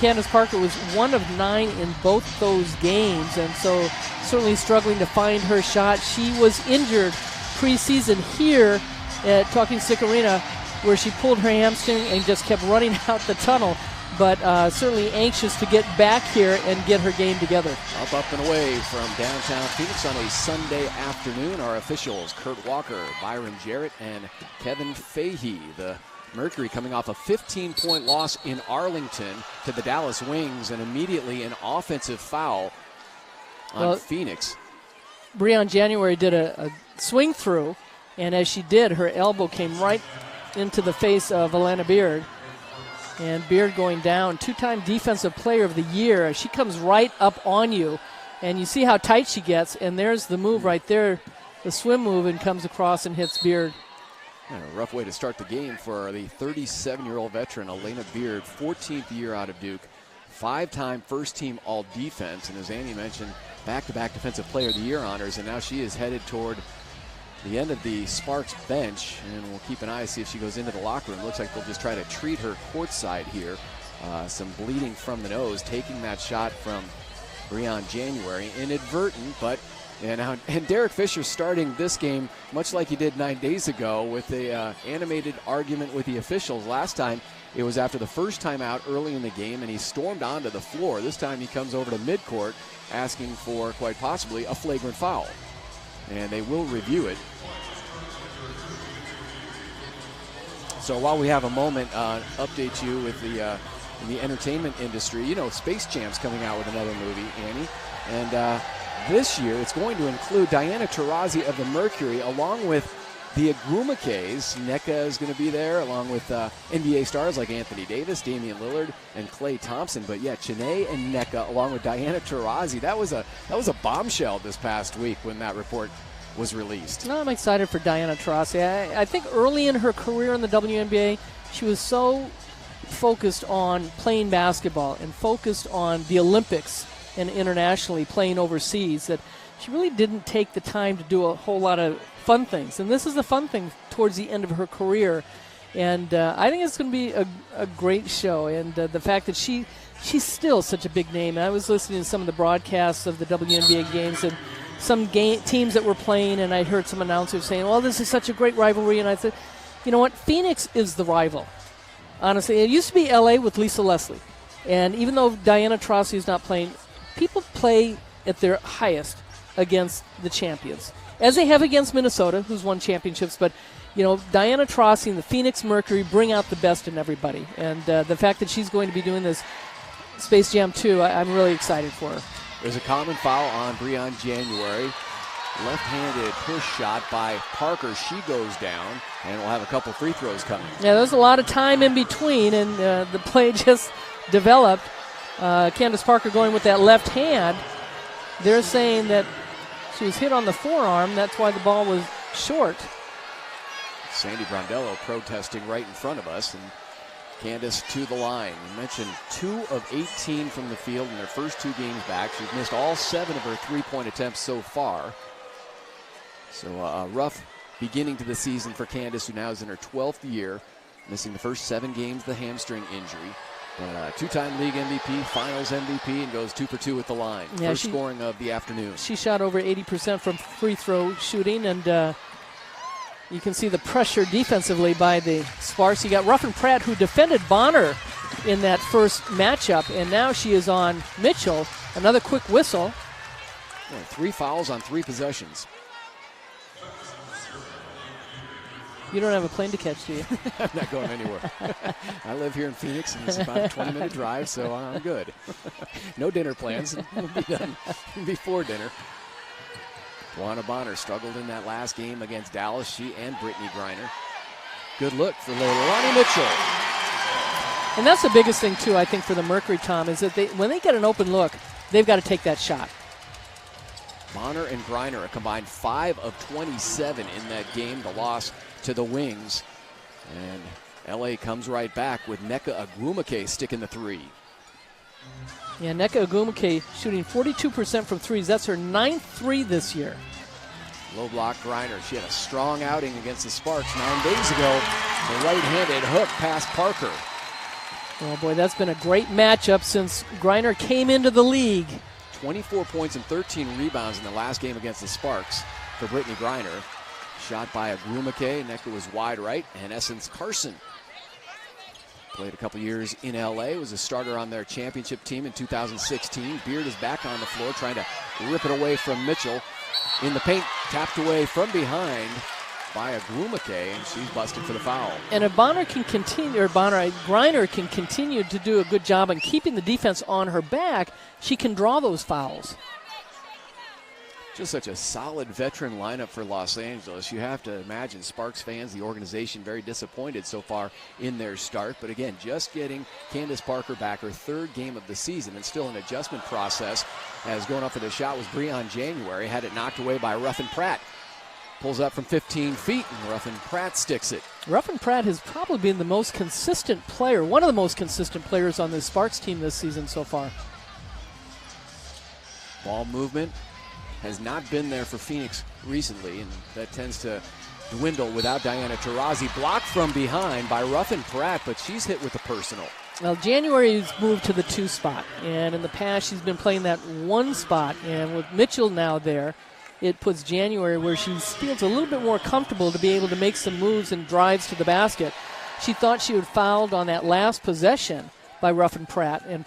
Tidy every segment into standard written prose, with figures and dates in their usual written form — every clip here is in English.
Candace Parker was 1 of 9 in both those games, and so certainly struggling to find her shot. She was injured preseason here at Talking Stick Arena, where she pulled her hamstring and just kept running out the tunnel, but certainly anxious to get back here and get her game together. Up and away from downtown Phoenix on a Sunday afternoon. Our officials, Kurt Walker, Byron Jarrett, and Kevin Fahey. The Mercury coming off a 15-point loss in Arlington to the Dallas Wings, and immediately an offensive foul on Phoenix. Breon January did a swing through, and as she did, her elbow came right into the face of Alana Beard. And Beard going down, 2-time Defensive Player of the Year. She comes right up on you, and you see how tight she gets, and there's the move right there, the swim move, and comes across and hits Beard. Yeah, a rough way to start the game for the 37-year-old veteran, Alana Beard, 14th year out of Duke, 5-time first-team All-Defense, and as Annie mentioned, back-to-back Defensive Player of the Year honors, and now she is headed toward the end of the Sparks bench, and we'll keep an eye to see if she goes into the locker room. Looks like they'll just try to treat her courtside here. Some bleeding from the nose, taking that shot from Breon January. Inadvertent, but and Derek Fisher starting this game much like he did 9 days ago with a animated argument with the officials. Last time it was after the first time out early in the game, and he stormed onto the floor. This time he comes over to midcourt asking for quite possibly a flagrant foul. And they will review it. So while we have a moment, update you with in the entertainment industry. You know, Space Jam's coming out with another movie, Annie. And this year it's going to include Diana Taurasi of the Mercury along with the Agrumakes. NECA is going to be there along with NBA stars like Anthony Davis, Damian Lillard, and Klay Thompson. But yeah, Chene and NECA along with Diana Taurasi. That was a bombshell this past week when that report was released. No, I'm excited for Diana Taurasi. I think early in her career in the WNBA, she was so focused on playing basketball and focused on the Olympics and internationally playing overseas that she really didn't take the time to do a whole lot of fun things. And this is the fun thing towards the end of her career. And I think it's going to be a great show. And the fact that she's still such a big name. And I was listening to some of the broadcasts of the WNBA games and some teams that were playing, and I heard some announcers saying, well, this is such a great rivalry. And I said, you know what? Phoenix is the rival. Honestly, it used to be L.A. with Lisa Leslie. And even though Diana Taurasi is not playing, people play at their highest against the champions, as they have against Minnesota, who's won championships. But, you know, Diana Taurasi and the Phoenix Mercury bring out the best in everybody. And the fact that she's going to be doing this Space Jam 2, I'm really excited for her. There's a common foul on Breon January. Left-handed push shot by Parker. She goes down, and we'll have a couple free throws coming. Yeah, there's a lot of time in between, and the play just developed. Candace Parker going with that left hand. They're saying that she was hit on the forearm. That's why the ball was short. Sandy Brondello protesting right in front of us, and Candace to the line. We mentioned 2 of 18 from the field in their first 2 games back. She's missed all 7 of her 3-point attempts so far. So a rough beginning to the season for Candace, who now is in her 12th year, missing the first 7 games, the hamstring injury. But 2-time league MVP, finals MVP, and goes 2 for 2 at the line. Yeah, first scoring of the afternoon. She shot over 80% from free throw shooting, and you can see the pressure defensively by the Sparks. You got Ruffin Pratt, who defended Bonner in that first matchup, and now she is on Mitchell. Another quick whistle. Yeah, 3 fouls on 3 possessions. You don't have a plane to catch, do you? I'm not going anywhere. I live here in Phoenix, and it's about a 20-minute drive, so I'm good. No dinner plans. We'll be done before dinner. Juana Bonner struggled in that last game against Dallas. She and Brittany Griner. Good look for Leilani Mitchell. And that's the biggest thing, too, I think, for the Mercury, Tom, is that when they get an open look, they've got to take that shot. Bonner and Griner, a combined 5 of 27 in that game. The loss to the Wings. And L.A. comes right back with Nneka Agwumike sticking the 3. Yeah, Nneka Agwumike shooting 42% from threes. That's her 9th 3 this year. Low block Griner. She had a strong outing against the Sparks 9 days ago. The right-handed hook past Parker. Oh, boy, that's been a great matchup since Griner came into the league. 24 points and 13 rebounds in the last game against the Sparks for Brittany Griner. Shot by Agrumake. Necker was wide right. And Essence Carson played a couple years in L.A., was a starter on their championship team in 2016. Beard is back on the floor trying to rip it away from Mitchell. In the paint, tapped away from behind by Agrumake, and she's busted for the foul. And if Griner can continue to do a good job on keeping the defense on her back, she can draw those fouls. Just such a solid veteran lineup for Los Angeles. You have to imagine Sparks fans, the organization, very disappointed so far in their start. But again, just getting Candace Parker back, her third game of the season, and still an adjustment process, as going up for the shot was Breon January. Had it knocked away by Ruffin Pratt. Pulls up from 15 feet, and Ruffin Pratt sticks it. Ruffin Pratt has probably been the most consistent player, one of the most consistent players on the Sparks team this season so far. Ball movement has not been there for Phoenix recently, and that tends to dwindle without Diana Taurasi. Blocked from behind by Ruffin Pratt, but she's hit with the personal. Well, January's moved to the 2 spot, and in the past she's been playing that 1 spot, and with Mitchell now there, it puts January where she feels a little bit more comfortable to be able to make some moves and drives to the basket. She thought she had fouled on that last possession by Ruffin Pratt, and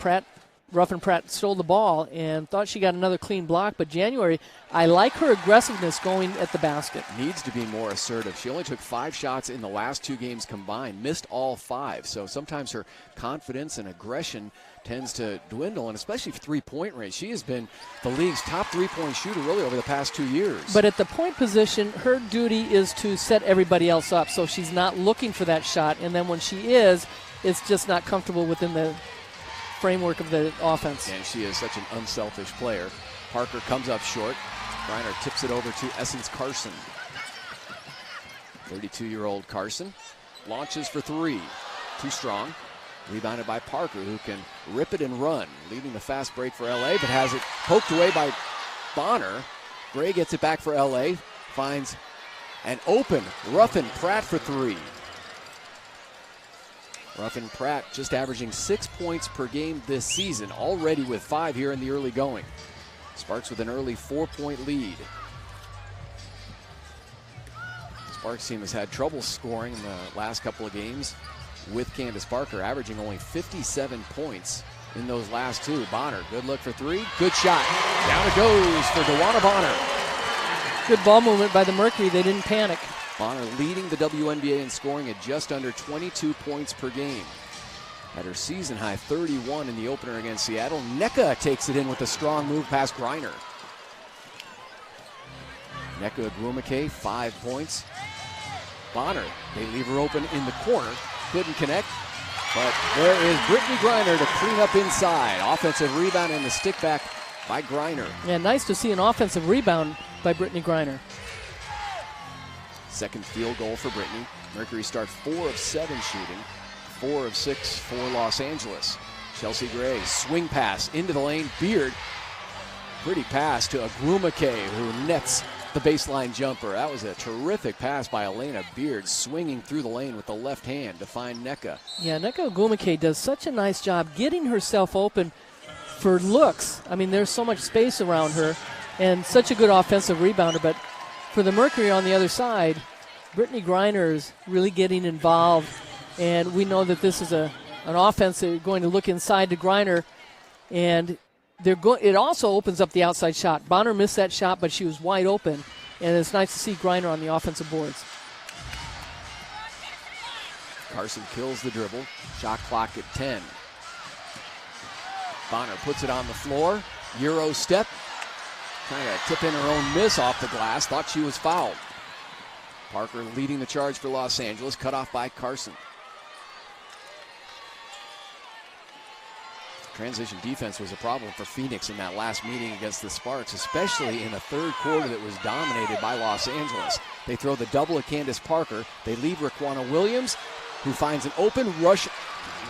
Ruffin Pratt stole the ball and thought she got another clean block, but January, I like her aggressiveness going at the basket. Needs to be more assertive. She only took 5 shots in the last 2 games combined, missed all 5. So sometimes her confidence and aggression tends to dwindle, and especially three-point range. She has been the league's top three-point shooter really over the past 2 years. But at the point position, her duty is to set everybody else up, so she's not looking for that shot, and then when she is, it's just not comfortable within the framework of the offense. And she is such an unselfish player. Parker comes up short. Griner tips it over to Essence Carson. 32-year-old Carson launches for 3. Too strong. Rebounded by Parker, who can rip it and run, leading the fast break for L.A., but has it poked away by Bonner. Gray gets it back for L.A., finds an open Ruffin Pratt for 3. Ruffin Pratt just averaging 6 points per game this season, already with 5 here in the early going. Sparks with an early 4-point lead. Sparks team has had trouble scoring in the last couple of games with Candace Parker, averaging only 57 points in those last 2. Bonner, good look for 3, good shot. Down it goes for DeWanna Bonner. Good ball movement by the Mercury, they didn't panic. Bonner leading the WNBA in scoring at just under 22 points per game. At her season high 31 in the opener against Seattle. Nneka takes it in with a strong move past Griner. Nneka Agrumake, 5 points. Bonner, they leave her open in the corner. Couldn't connect, but there is Brittany Griner to clean up inside. Offensive rebound and the stick back by Griner. Yeah, nice to see an offensive rebound by Brittany Griner. Second field goal for Brittany. Mercury start 4 of 7 shooting, 4 of 6 for Los Angeles. Chelsea Gray, swing pass into the lane. Beard, pretty pass to Agrumake, who nets the baseline jumper. That was a terrific pass by Elena Beard, swinging through the lane with the left hand to find Nneka. Yeah, Nneka Agrumake does such a nice job getting herself open for looks. I mean, there's so much space around her and such a good offensive rebounder, but for the Mercury on the other side, Brittany Griner is really getting involved, and we know that this is an offense that going to look inside to Griner, and it also opens up the outside shot. Bonner missed that shot, but she was wide open, and it's nice to see Griner on the offensive boards. Carson kills the dribble. Shot clock at 10. Bonner puts it on the floor. Euro step. Trying to tip in her own miss off the glass. Thought she was fouled. Parker leading the charge for Los Angeles. Cut off by Carson. Transition defense was a problem for Phoenix in that last meeting against the Sparks, especially in the third quarter that was dominated by Los Angeles. They throw the double at Candace Parker. They leave Raquana Williams, who finds an open rush.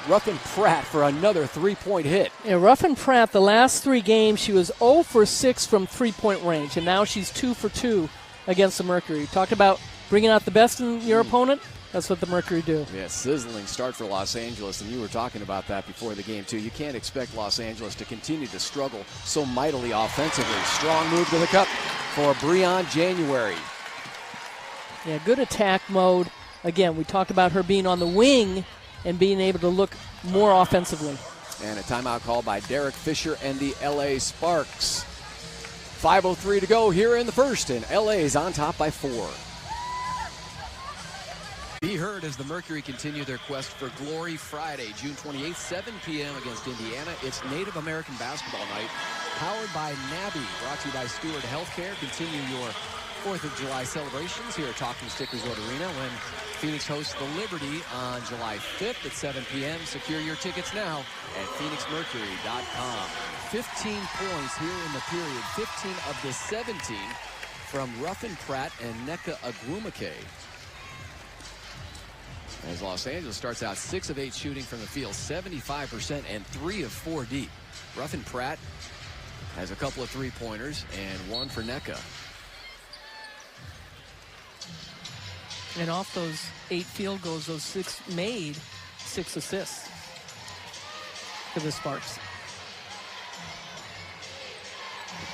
Ruffin Pratt for another 3-point hit. Yeah, Ruffin Pratt, the last 3 games, she was 0 for 6 from 3-point range, and now she's 2 for 2 against the Mercury. Talked about bringing out the best in your opponent. That's what the Mercury do. Yeah, sizzling start for Los Angeles, and you were talking about that before the game, too. You can't expect Los Angeles to continue to struggle so mightily offensively. Strong move to the cup for Breon January. Yeah, good attack mode. Again, we talked about her being on the wing and being able to look more offensively. And a timeout call by Derek Fisher and the LA Sparks. 5:03 to go here in the first, and LA is on top by 4. Be heard as the Mercury continue their quest for glory Friday, June 28th, 7 p.m. against Indiana. It's Native American Basketball Night, powered by NABI, brought to you by Steward Healthcare. Continue your 4th of July celebrations here at Talking Stick Resort Arena when Phoenix hosts the Liberty on July 5th at 7 p.m. Secure your tickets now at phoenixmercury.com. 15 points here in the period, 15 of the 17 from Ruffin Pratt and Nneka Agwumike. As Los Angeles starts out 6 of 8 shooting from the field, 75% and 3 of 4 deep. Ruffin Pratt has a couple of three-pointers and one for Nneka. And off those 8 field goals, those 6 made, 6 assists for the Sparks.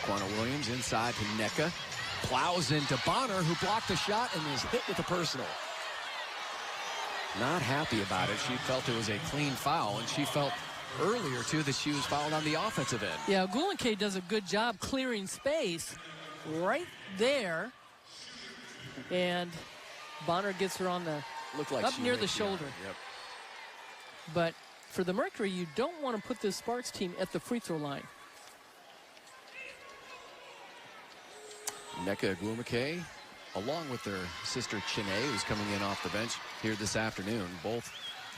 Quanah Williams inside to Nneka. Plows into Bonner, who blocked the shot and is hit with a personal. Not happy about it. She felt it was a clean foul, and she felt earlier, too, that she was fouled on the offensive end. Yeah, Agwumike does a good job clearing space right there. And Bonner gets her on the up near the shoulder. Yep. But for the Mercury, you don't want to put this Sparks team at the free throw line. Nneka Agwumike, along with their sister Chiney, who's coming in off the bench here this afternoon. Both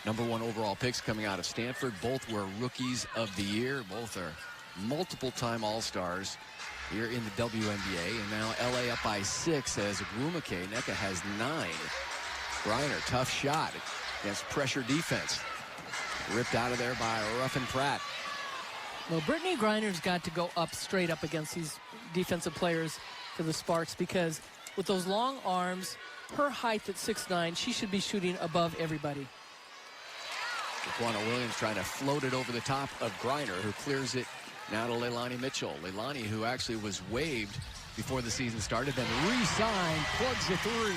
#1 overall picks coming out of Stanford. Both were rookies of the year. Both are multiple-time All-Stars here in the WNBA. And now LA up by 6 as Agwumike. Nneka has 9. Griner, tough shot against pressure defense. Ripped out of there by Ruffin Pratt. Well, Brittany Griner's got to go up straight up against these defensive players for the Sparks, because with those long arms, her height at 6'9", she should be shooting above everybody. Quanah Williams trying to float it over the top of Griner, who clears it now to Leilani Mitchell. Leilani, who actually was waived before the season started, then re-signed, plugs the 3.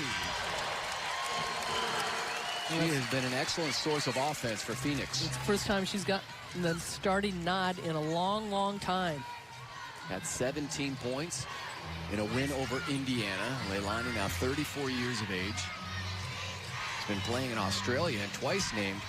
She has been an excellent source of offense for Phoenix. It's the first time she's got the starting nod in a long, long time. Had 17 points in a win over Indiana. Leilani now 34 years of age. She's been playing in Australia and twice named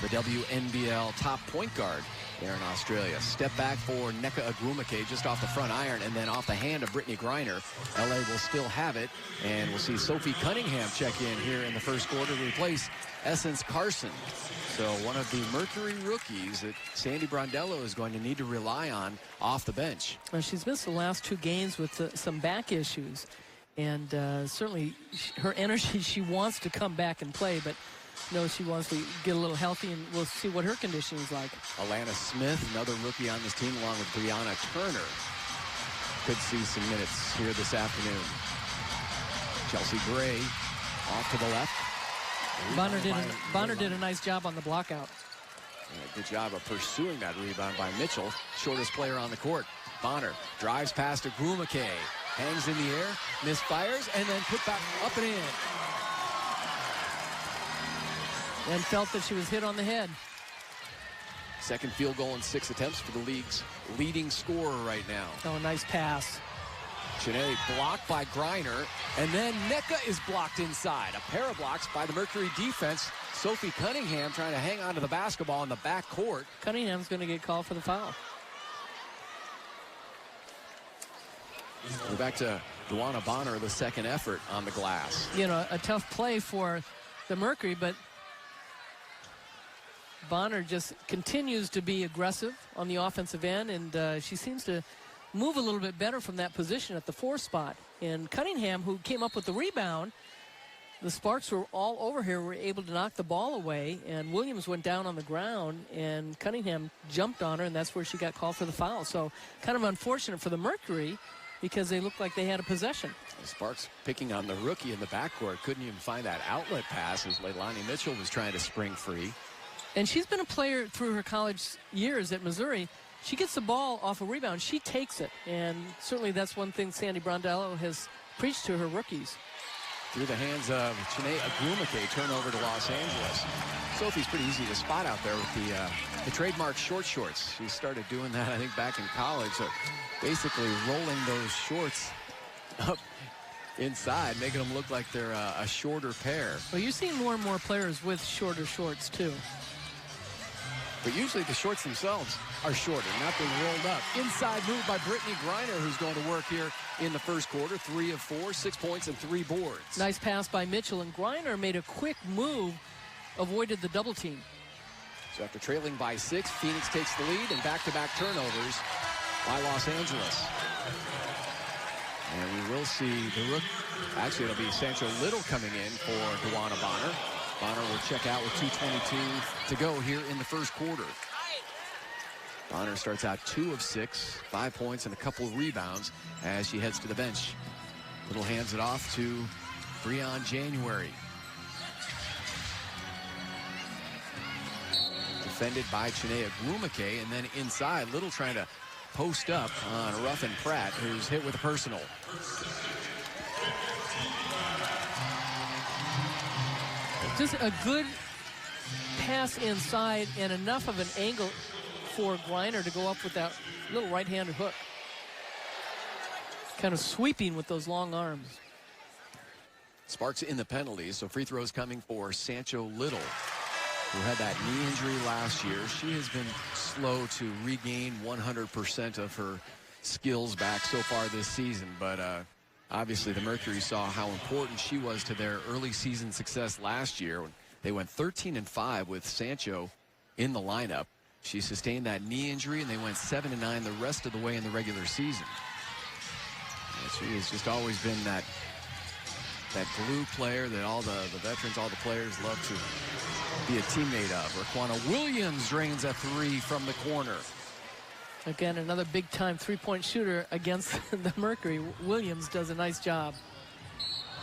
the WNBL top point guard there in Australia. Step back for Nneka Agwumike just off the front iron, and then off the hand of Brittany Griner. LA will still have it, and we'll see Sophie Cunningham check in here in the first quarter to replace Essence Carson. So one of the Mercury rookies that Sandy Brondello is going to need to rely on off the bench. Well, she's missed the last 2 games with some back issues, and certainly her energy, she wants to come back and play, but she wants to get a little healthy, and we'll see what her condition is like. Alana Smith, another rookie on this team, along with Brianna Turner, could see some minutes here this afternoon. Chelsea Gray off to the left. Bonner did a nice job on the block out. Yeah, good job of pursuing that rebound by Mitchell, shortest player on the court. Bonner drives past Agwumike, hangs in the air, misfires, and then put back up and in. And felt that she was hit on the head. Second field goal in 6 attempts for the league's leading scorer right now. Oh, nice pass. Chiney blocked by Griner, and then Nneka is blocked inside. A pair of blocks by the Mercury defense. Sophie Cunningham trying to hang on to the basketball in the back court. Cunningham's going to get called for the foul. We're back to Duana Bonner, the second effort on the glass. A tough play for the Mercury, but Bonner just continues to be aggressive on the offensive end, and she seems to move a little bit better from that position at the 4 spot. And Cunningham, who came up with the rebound, the Sparks were all over here, were able to knock the ball away, and Williams went down on the ground, and Cunningham jumped on her, and that's where she got called for the foul. So kind of unfortunate for the Mercury, because they looked like they had a possession. Sparks picking on the rookie in the backcourt. Couldn't even find that outlet pass as Leilani Mitchell was trying to spring free. And she's been a player through her college years at Missouri. She gets the ball off a rebound. She takes it. And certainly that's one thing Sandy Brondello has preached to her rookies. Through the hands of Chiney Agumake, turnover to Los Angeles. Sophie's pretty easy to spot out there with the trademark short shorts. She started doing that, I think, back in college. So basically rolling those shorts up inside, making them look like they're a shorter pair. Well, you're seeing more and more players with shorter shorts, too. But usually the shorts themselves are shorter, not being rolled up. Inside move by Brittany Griner, who's going to work here in the first quarter. 3 of 4, 6 points and 3 boards. Nice pass by Mitchell, and Griner made a quick move, avoided the double team. So after trailing by 6, Phoenix takes the lead, and back-to-back turnovers by Los Angeles. And we will see the rook. Actually, it'll be Sancho Little coming in for Duana Bonner. Bonner will check out with 2:22 to go here in the first quarter. Bonner starts out 2 of 6, 5 points and a couple rebounds as she heads to the bench. Little hands it off to Breon January. Defended by Chiney Agumake, and then inside, Little trying to post up on Ruffin Pratt, who's hit with a personal. Just a good pass inside and enough of an angle for Griner to go up with that little right-handed hook. Kind of sweeping with those long arms. Sparks in the penalties, so free throws coming for Sancho Little, who had that knee injury last year. She has been slow to regain 100% of her skills back so far this season, but obviously the Mercury saw how important she was to their early season success last year. They went 13-5 with Sancho in the lineup. She sustained that knee injury, and they went 7-9 the rest of the way in the regular season. And she has just always been that glue player that all the veterans, all the players love to be a teammate of. Raquana Williams drains a 3 from the corner. Again, another big-time three-point shooter against the Mercury. Williams does a nice job.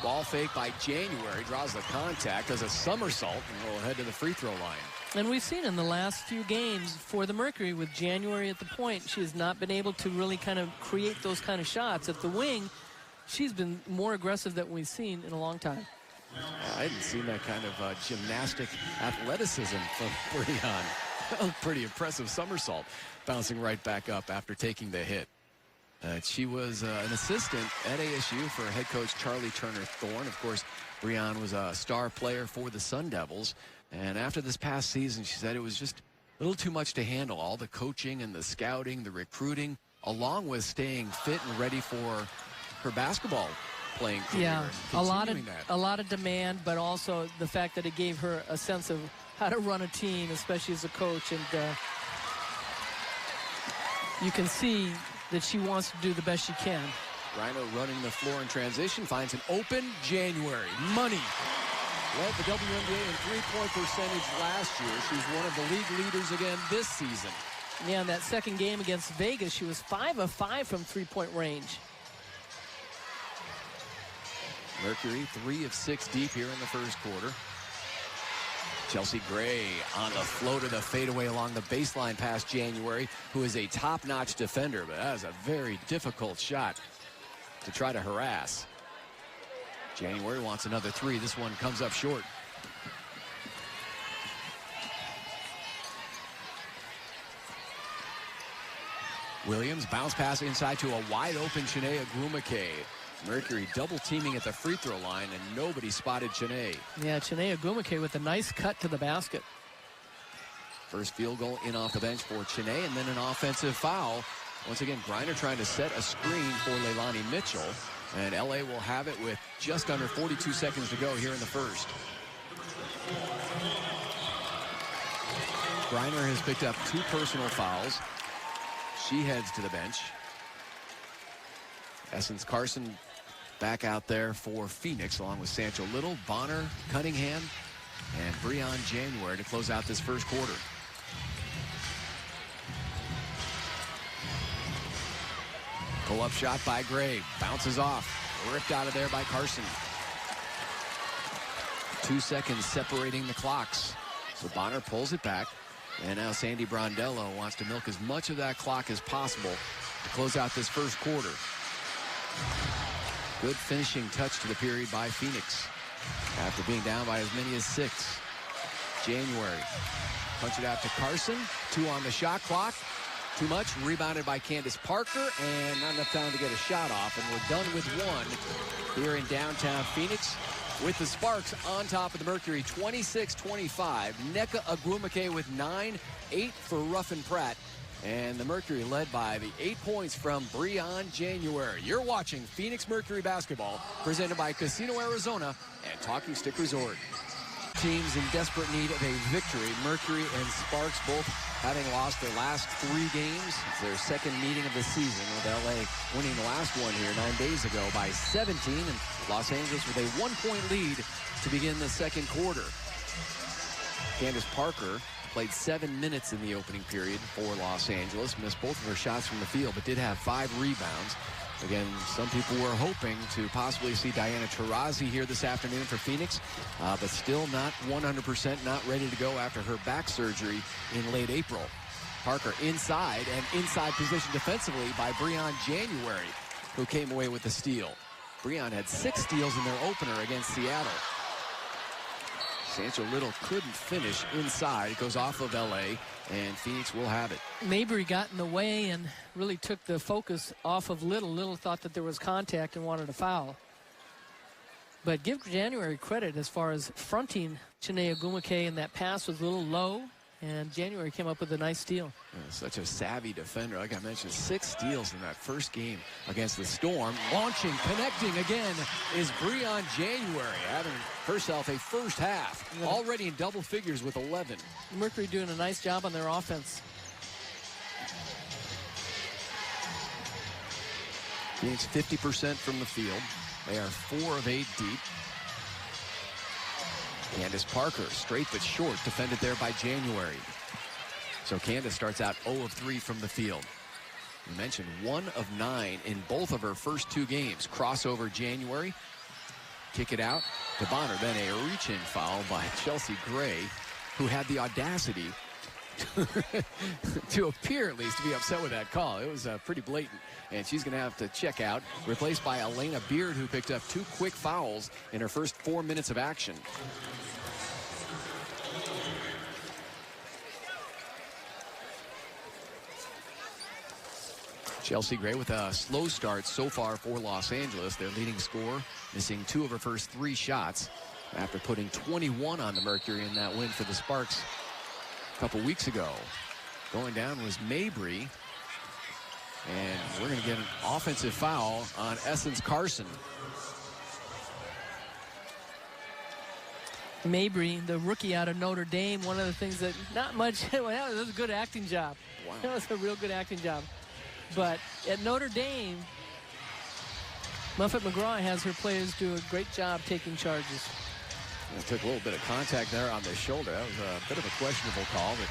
Ball fake by January, draws the contact, does a somersault, and will head to the free throw line. And we've seen in the last few games for the Mercury with January at the point, she has not been able to really kind of create those kind of shots. At the wing, she's been more aggressive than we've seen in a long time. I hadn't seen that kind of gymnastic athleticism from Breon. A pretty impressive somersault, bouncing right back up after taking the hit. She was an assistant at ASU for head coach Charlie Turner-Thorne. Of course, Breon was a star player for the Sun Devils. And after this past season, she said it was just a little too much to handle. All the coaching and the scouting, the recruiting, along with staying fit and ready for her basketball playing career. Yeah, a lot of demand, but also the fact that it gave her a sense of how to run a team, especially as a coach. And you can see that she wants to do the best she can. Rhino running the floor in transition, finds an open January. Money. Led the WNBA in three-point percentage last year. She's one of the league leaders again this season. Yeah, in that second game against Vegas, she was 5 of 5 from three-point range. Mercury 3 of 6 deep here in the first quarter. Chelsea Gray on the floater, the fadeaway along the baseline past January, who is a top-notch defender, but that is a very difficult shot to try to harass. January wants another 3. This one comes up short. Williams bounce pass inside to a wide-open Chiney Agumake. Mercury double teaming at the free throw line, and nobody spotted Chiney. Yeah, Chiney Agumake with a nice cut to the basket. First field goal in off the bench for Chiney, and then an offensive foul. Once again, Griner trying to set a screen for Leilani Mitchell, and LA will have it with just under 42 seconds to go here in the first. Griner has picked up 2 personal fouls. She heads to the bench. Essence Carson back out there for Phoenix, along with Sancho Little, Bonner, Cunningham, and Breon January to close out this first quarter. Pull-up shot by Gray. Bounces off. Ripped out of there by Carson. 2 seconds separating the clocks. So Bonner pulls it back. And now Sandy Brondello wants to milk as much of that clock as possible to close out this first quarter. Good finishing touch to the period by Phoenix after being down by as many as 6. January. Punch it out to Carson. 2 on the shot clock. Too much. Rebounded by Candace Parker, and not enough time to get a shot off. And we're done with 1 here in downtown Phoenix with the Sparks on top of the Mercury, 26-25. Nneka Agwumike with 9, 8 for Ruffin Pratt. And the Mercury led by the 8 points from Breon January. You're watching Phoenix Mercury basketball, presented by Casino Arizona and Talking Stick Resort. Teams in desperate need of a victory. Mercury and Sparks both having lost their last 3 games. It's their second meeting of the season, with LA winning the last one here 9 days ago by 17, and Los Angeles with a 1-point lead to begin the second quarter. Candace Parker played 7 minutes in the opening period for Los Angeles, missed both of her shots from the field, but did have 5 rebounds. Again, some people were hoping to possibly see Diana Taurasi here this afternoon for Phoenix, but still not 100%, not ready to go after her back surgery in late April. Parker inside, and inside position defensively by Breon January, who came away with the steal. Breon had 6 steals in their opener against Seattle. Sancho Little couldn't finish inside. It goes off of LA, and Phoenix will have it. Mabry got in the way and really took the focus off of Little. Little thought that there was contact and wanted a foul. But give January credit as far as fronting Chiney Agwumike, and that pass was a little low, and January came up with a nice steal. Yeah, such a savvy defender. Like I mentioned, 6 steals in that first game against the Storm. Launching, connecting again is Breon January, having herself a first half, already in double figures with 11. Mercury doing a nice job on their offense. Phoenix 50% from the field. They are 4 of 8 deep. Candace Parker, straight but short, defended there by January. So Candace starts out 0 of 3 from the field. You mentioned 1 of 9 in both of her first 2 games. Crossover January, kick it out to Bonner. Then a reach-in foul by Chelsea Gray, who had the audacity to appear at least to be upset with that call. It was pretty blatant, and she's going to have to check out, replaced by Elena Beard, who picked up 2 quick fouls in her first 4 minutes of action. Chelsea Gray with a slow start so far for Los Angeles. Their leading scorer, missing 2 of her first 3 shots after putting 21 on the Mercury in that win for the Sparks a couple weeks ago. Going down was Mabry, and we're going to get an offensive foul on Essence Carson. Mabry, the rookie out of Notre Dame, one of the things that not much, well, that was a good acting job. Wow. That was a real good acting job. But at Notre Dame, Muffet-McGraw has her players do a great job taking charges. It took a little bit of contact there on the shoulder. That was a bit of a questionable call, but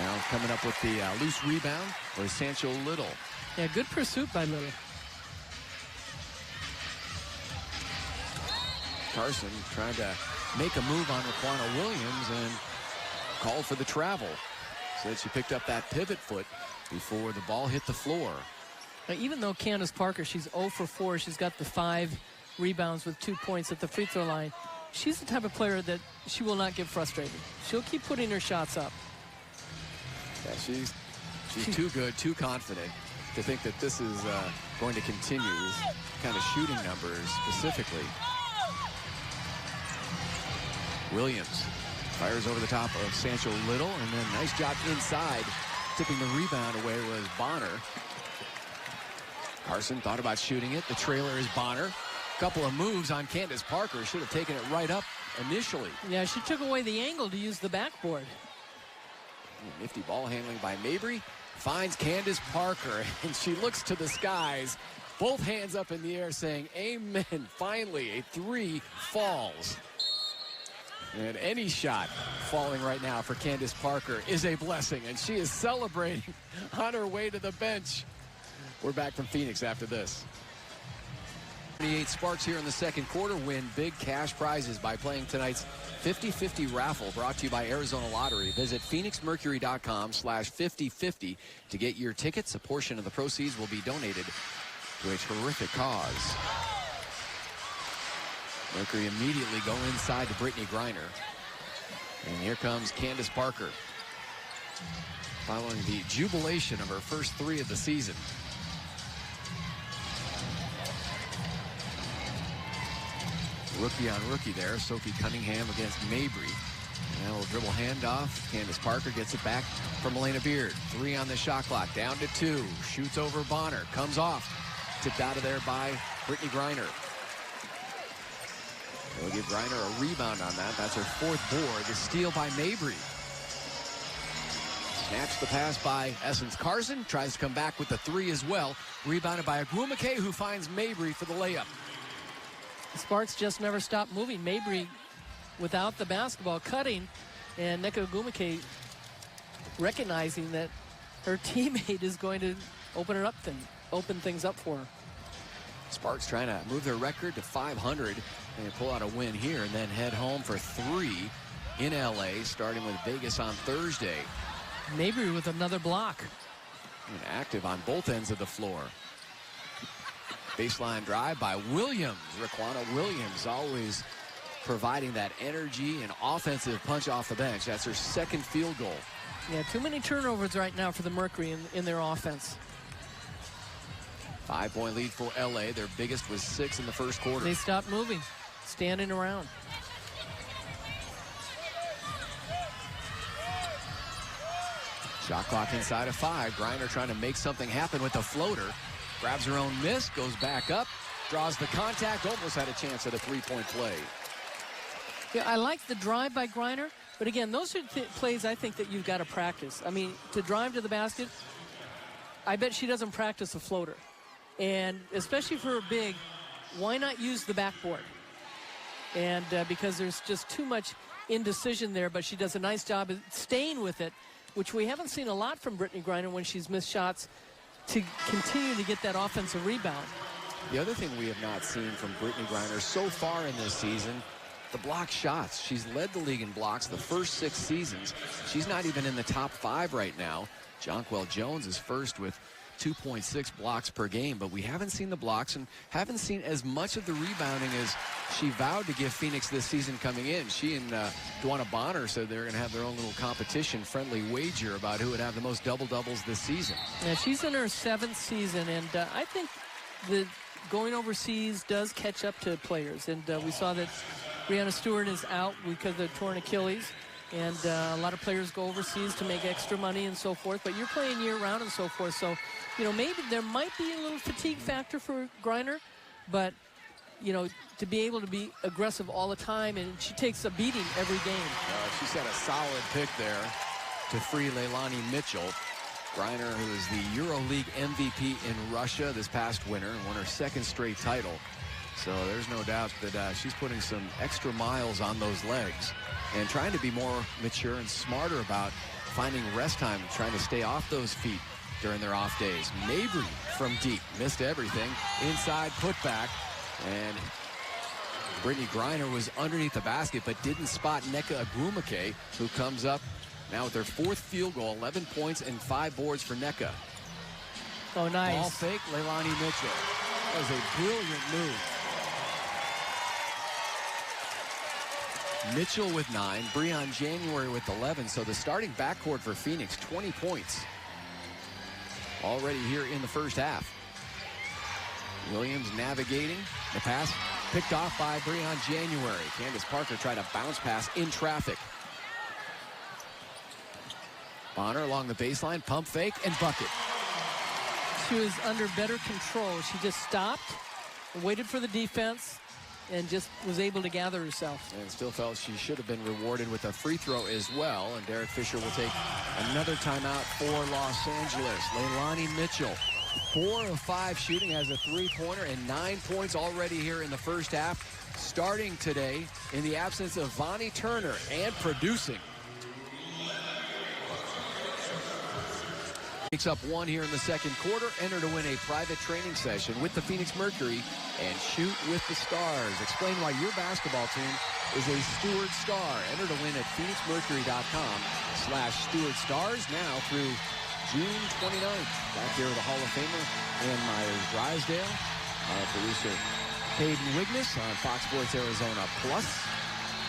now coming up with the loose rebound was Sancho Little. Yeah, good pursuit by Little. Carson trying to make a move on Raquana Williams and called for the travel. Said she picked up that pivot foot before the ball hit the floor. Now, even though Candace Parker, she's 0 for 4, she's got the 5 rebounds with 2 points at the free throw line. She's the type of player that she will not get frustrated. She'll keep putting her shots up. Yeah, she's too good, too confident to think that this is going to continue, these kind of shooting numbers specifically. Williams fires over the top of Sancho Little, and then nice job inside. Tipping the rebound away was Bonner. Carson thought about shooting it. The trailer is Bonner. Couple of moves on Candace Parker. Should have taken it right up initially. Yeah, she took away the angle to use the backboard. Nifty ball handling by Mabry. Finds Candace Parker, and she looks to the skies. Both hands up in the air saying, amen. Finally, a 3 falls. And any shot falling right now for Candace Parker is a blessing, and she is celebrating on her way to the bench. We're back from Phoenix after this. 38 Sparks here in the second quarter win big cash prizes by playing tonight's 50-50 raffle brought to you by Arizona Lottery. Visit phoenixmercury.com/5050 to get your tickets. A portion of the proceeds will be donated to a terrific cause. Mercury immediately go inside to Brittany Griner. And here comes Candace Parker, following the jubilation of her first 3 of the season. Rookie on rookie there. Sophie Cunningham against Mabry. Now a little dribble handoff. Candace Parker gets it back from Elena Beard. 3 on the shot clock. Down to 2. Shoots over Bonner. Comes off. Tipped out of there by Brittany Griner. They'll give Griner a rebound on that. That's her 4th board. The steal by Mabry. Snatched the pass by Essence Carson. Tries to come back with the 3 as well. Rebounded by Agumake, who finds Mabry for the layup. The Sparks just never stopped moving. Mabry, without the basketball, cutting, and Nneka Agumake recognizing that her teammate is going to open things up for her. Sparks trying to move their record to 500 and pull out a win here and then head home for 3 in LA, starting with Vegas on Thursday. Mabry with another block. And active on both ends of the floor. Baseline drive by Williams. Raquana Williams always providing that energy and offensive punch off the bench. That's her 2nd field goal. Yeah, too many turnovers right now for the Mercury in their offense. 5-point lead for LA. Their biggest was 6 in the first quarter. They stopped moving, standing around. Shot clock inside of 5. Griner trying to make something happen with the floater. Grabs her own miss, goes back up, draws the contact, almost had a chance at a 3-point play. Yeah, I like the drive by Griner, but again, those are plays I think that you've got to practice. I mean, to drive to the basket, I bet she doesn't practice a floater. And especially for a big, why not use the backboard? And because there's just too much indecision there, but she does a nice job of staying with it, which we haven't seen a lot from Brittany Griner when she's missed shots, to continue to get that offensive rebound. The other thing we have not seen from Brittany Griner so far in this season, the block shots. She's led the league in blocks the first 6 seasons. She's not even in the top 5 right now. Jonquel Jones is first with 2.6 blocks per game, but we haven't seen the blocks and haven't seen as much of the rebounding as she vowed to give Phoenix this season coming in. She and Dwana Bonner said they're going to have their own little competition, friendly wager about who would have the most double-doubles this season. Yeah, she's in her 7th season, and I think the going overseas does catch up to players. And we saw that Breanna Stewart is out because of the torn Achilles. And a lot of players go overseas to make extra money and so forth. But you're playing year-round and so forth. So, you know, maybe there might be a little fatigue factor for Griner. But, you know, to be able to be aggressive all the time, and she takes a beating every game. She set a solid pick there to free Leilani Mitchell. Griner, who is the EuroLeague MVP in Russia this past winter and won her 2nd straight title. So there's no doubt that she's putting some extra miles on those legs and trying to be more mature and smarter about finding rest time and trying to stay off those feet during their off days. Mabry from deep, missed everything. Inside putback, and Brittany Griner was underneath the basket but didn't spot Nneka Agumake, who comes up now with their 4th field goal, 11 points and 5 boards for Nneka. Oh, nice. Ball fake, Leilani Mitchell. That was a brilliant move. Mitchell with 9, Breon January with 11. So the starting backcourt for Phoenix, 20 points already here in the first half. Williams navigating. The pass picked off by Breon January. Candace Parker tried to bounce pass in traffic. Bonner along the baseline, pump fake, and bucket. She was under better control. She just stopped, waited for the defense, and just was able to gather herself. And still felt she should have been rewarded with a free throw as well. And Derek Fisher will take another timeout for Los Angeles. Leilani Mitchell, 4 of 5 shooting, has a 3-pointer and 9 points already here in the first half. Starting today in the absence of Vonnie Turner and producing. Phoenix up 1 here in the second quarter. Enter to win a private training session with the Phoenix Mercury and shoot with the Stars. Explain why your basketball team is a Steward Star. Enter to win at phoenixmercury.com/Steward Stars now through June 29th. Back here with the Hall of Famer Ann Myers-Drysdale. Our producer Hayden Wigness on Fox Sports Arizona Plus.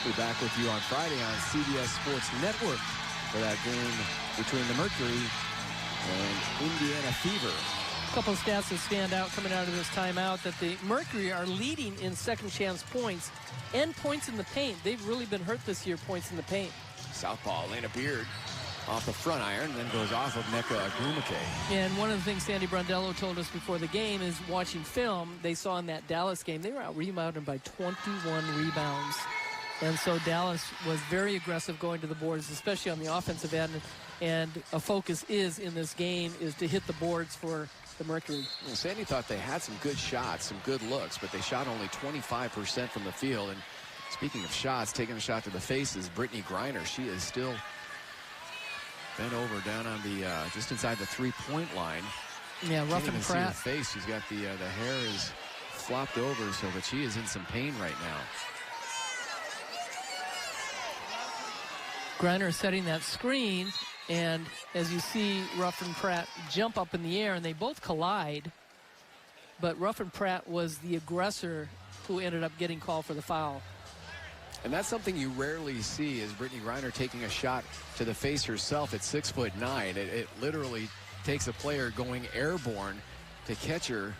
We'll be back with you on Friday on CBS Sports Network for that game between the Mercury and Indiana Fever. A couple of stats that stand out coming out of this timeout, that the Mercury are leading in second chance points and points in the paint. They've really been hurt this year, points in the paint. Southpaw Elena Beard off the front iron, then goes off of Nneka Agbumike. And one of the things Sandy Brondello told us before the game is watching film, they saw in that Dallas game, they were out-rebounded by 21 rebounds. And so Dallas was very aggressive going to the boards, especially on the offensive end. And a focus is in this game is to hit the boards for the Mercury. Well, Sandy thought they had some good shots, some good looks, but they shot only 25% from the field. And speaking of shots, taking a shot to the face is Brittany Griner. She is still bent over down on the just inside the three-point line. Yeah, Ruffin Pratt. See her face. She's got the hair is flopped over, so but she is in some pain right now. Griner setting that screen, and as you see Ruffin Pratt jump up in the air, and they both collide, but Ruffin Pratt was the aggressor who ended up getting called for the foul. And that's something you rarely see, is Brittany Griner taking a shot to the face herself at 6'9". It literally takes a player going airborne to catch her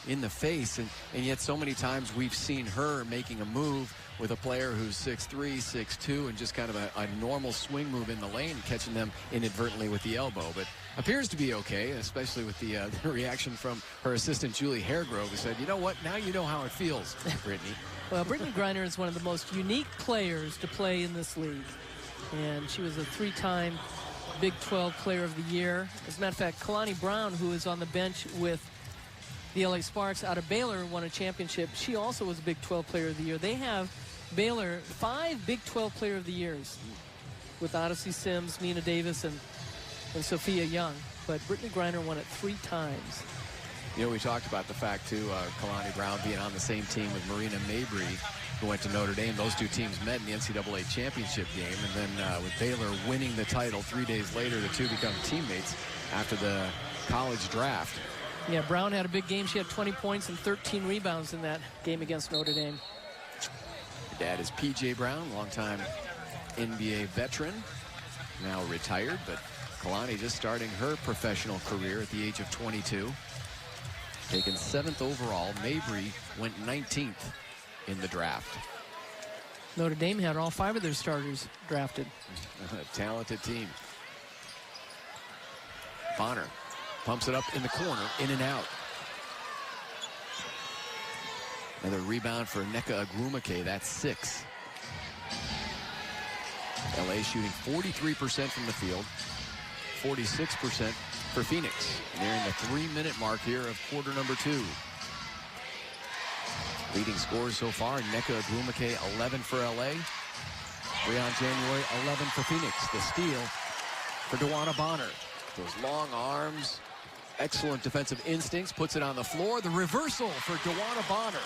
in the face, and yet so many times we've seen her making a move with a player who's 6'3", 6'2", and just kind of a normal swing move in the lane, catching them inadvertently with the elbow. But appears to be okay, especially with the reaction from her assistant, Julie Haregrove, who said, you know what, now you know how it feels, Brittany. Well, Brittany Griner is one of the most unique players to play in this league. And she was a 3-time Big 12 Player of the Year. As a matter of fact, Kalani Brown, who is on the bench with the LA Sparks out of Baylor, won a championship. She also was a Big 12 Player of the Year. They have Baylor 5 Big 12 Player of the Years with Odyssey Sims, Nina Davis, and Sophia Young. But Brittany Griner won it 3 times. You know, we talked about the fact, too, Kalani Brown being on the same team with Marina Mabry, who went to Notre Dame. Those two teams met in the NCAA championship game. And then with Baylor winning the title 3 days later, the two become teammates after the college draft. Yeah, Brown had a big game. She had 20 points and 13 rebounds in that game against Notre Dame. Her dad is P.J. Brown, longtime NBA veteran, now retired, but Kalani just starting her professional career at the age of 22. Taken 7th overall. Mabry went 19th in the draft. Notre Dame had all 5 of their starters drafted. A talented team. Bonner pumps it up in the corner, in and out. Another rebound for Nneka Agbumike. That's 6. LA shooting 43% from the field, 46% for Phoenix. Nearing the 3-minute mark here of quarter number 2. Leading scorers so far, Nneka Agbumike 11 for LA. Breon January 11 for Phoenix. The steal for DeWanna Bonner. Those long arms, excellent defensive instincts, puts it on the floor. The reversal for DeWanna Bonner.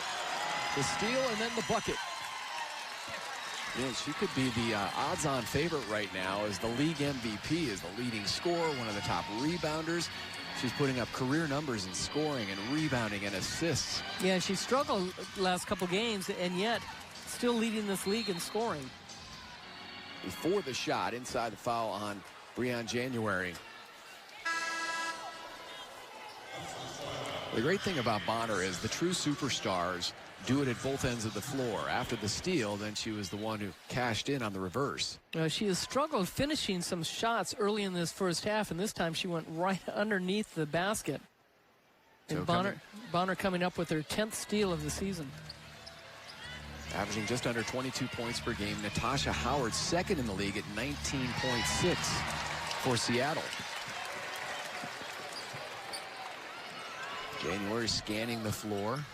The steal and then the bucket. Yeah, she could be the odds-on favorite right now as the league MVP, as the leading scorer, one of the top rebounders. She's putting up career numbers in scoring and rebounding and assists. Yeah, she struggled last couple games, and yet still leading this league in scoring. Before the shot, inside the foul on Breon January. The great thing about Bonner is the true superstars do it at both ends of the floor. After the steal, then she was the one who cashed in on the reverse. She has struggled finishing some shots early in this first half, and this time she went right underneath the basket. And So Bonner coming up with her 10th steal of the season. Averaging just under 22 points per game. Natasha Howard, second in the league at 19.6 for Seattle. January scanning the floor.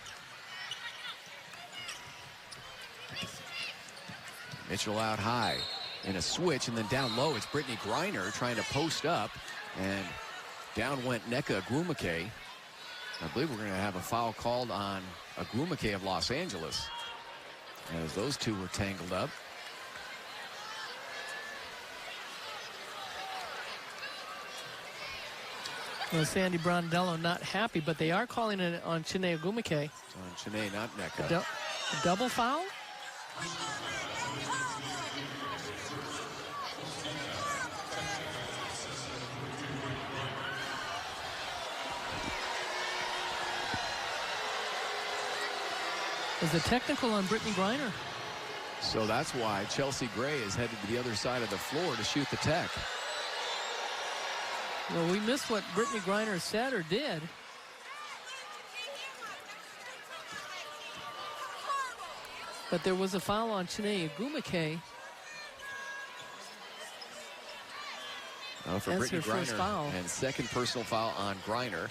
Mitchell out high in a switch, and then down low it's Brittany Griner trying to post up, and Down went Nneka Agwumike. I believe we're going to have a foul called on Agwumike of Los Angeles as those two were tangled up. Well, Sandy Brondello not happy, but they are calling it on Chiney Agwumike. It's on Chiney, not Nneka. A double foul? Is a technical on Brittany Griner. So that's why Chelsea Gray is headed to the other side of the floor to shoot the tech. Well, we missed what Brittany Griner said or did. But there was a foul on Chiney Agwumike. For That's Brittany her first Griner, foul. and second personal foul on Griner.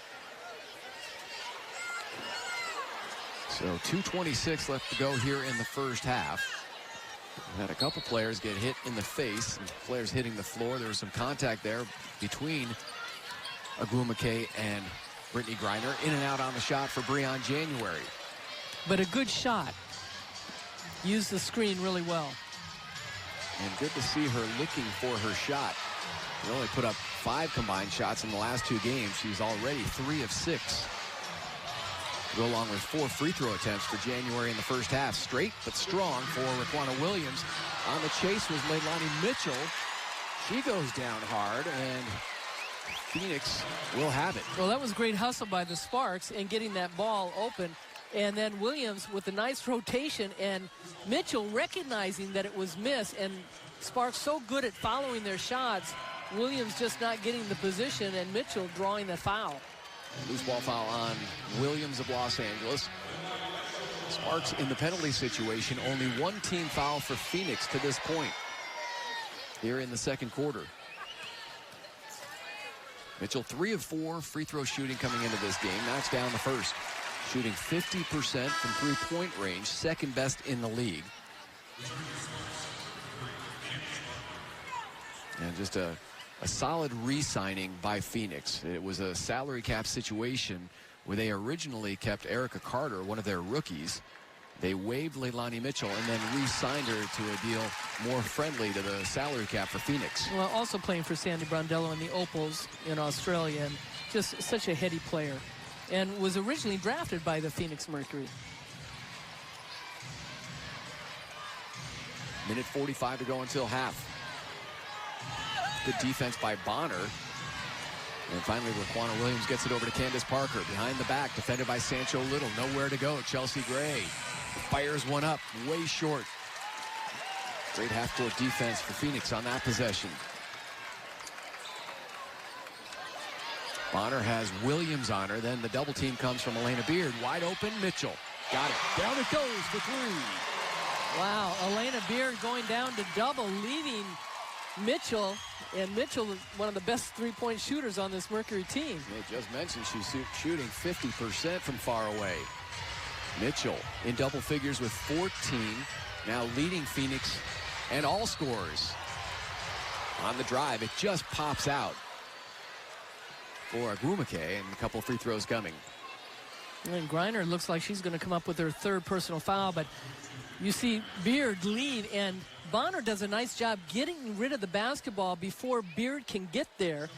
So 2:26 left to go here in the first half. We had a couple players get hit in the face, and players hitting the floor. There was some contact there between Agwumike and Brittany Griner. In and out on the shot for Breon January. But a good shot. Used the screen really well. And good to see her looking for her shot. She only put up 5 combined shots in the last 2 games. She's already 3 of 6. Go along with 4 free throw attempts for January in the first half. Straight but strong for Raquana Williams. On the chase was Leilani Mitchell. She goes down hard, and Phoenix will have it. Well, that was great hustle by the Sparks and getting that ball open. And then Williams with a nice rotation, and Mitchell recognizing that it was missed, and Sparks so good at following their shots. Williams just not getting the position, and Mitchell drawing the foul. Loose ball foul on Williams of Los Angeles. Sparks in the penalty situation. Only 1 team foul for Phoenix to this point here in the second quarter. Mitchell 3 of 4 free throw shooting coming into this game. Knocks down the first. Shooting 50% from three-point range. Second best in the league. And just a solid re-signing by Phoenix. It was a salary cap situation where they originally kept Erica Carter, one of their rookies. They waived Leilani Mitchell and then re-signed her to a deal more friendly to the salary cap for Phoenix. Well, also playing for Sandy Brondello in the Opals in Australia, and just such a heady player. And was originally drafted by the Phoenix Mercury. Minute 45 to go until half. Good defense by Bonner. And finally, Raquana Williams gets it over to Candace Parker. Behind the back, defended by Sancho Little. Nowhere to go. Chelsea Gray fires one up, way short. Great half-court defense for Phoenix on that possession. Bonner has Williams on her. Then the double team comes from Elena Beard. Wide open, Mitchell. Got it. Down it goes for 3. Wow, Elena Beard going down to double, leaving Mitchell. And Mitchell, one of the best three-point shooters on this Mercury team. They just mentioned she's shooting 50% from far away. Mitchell in double figures with 14. Now leading Phoenix and all scorers. On the drive, it just pops out for Agwumike, and a couple free throws coming. And Griner looks like she's going to come up with her 3rd personal foul, but you see Beard lead, and Bonner does a nice job getting rid of the basketball before Beard can get there,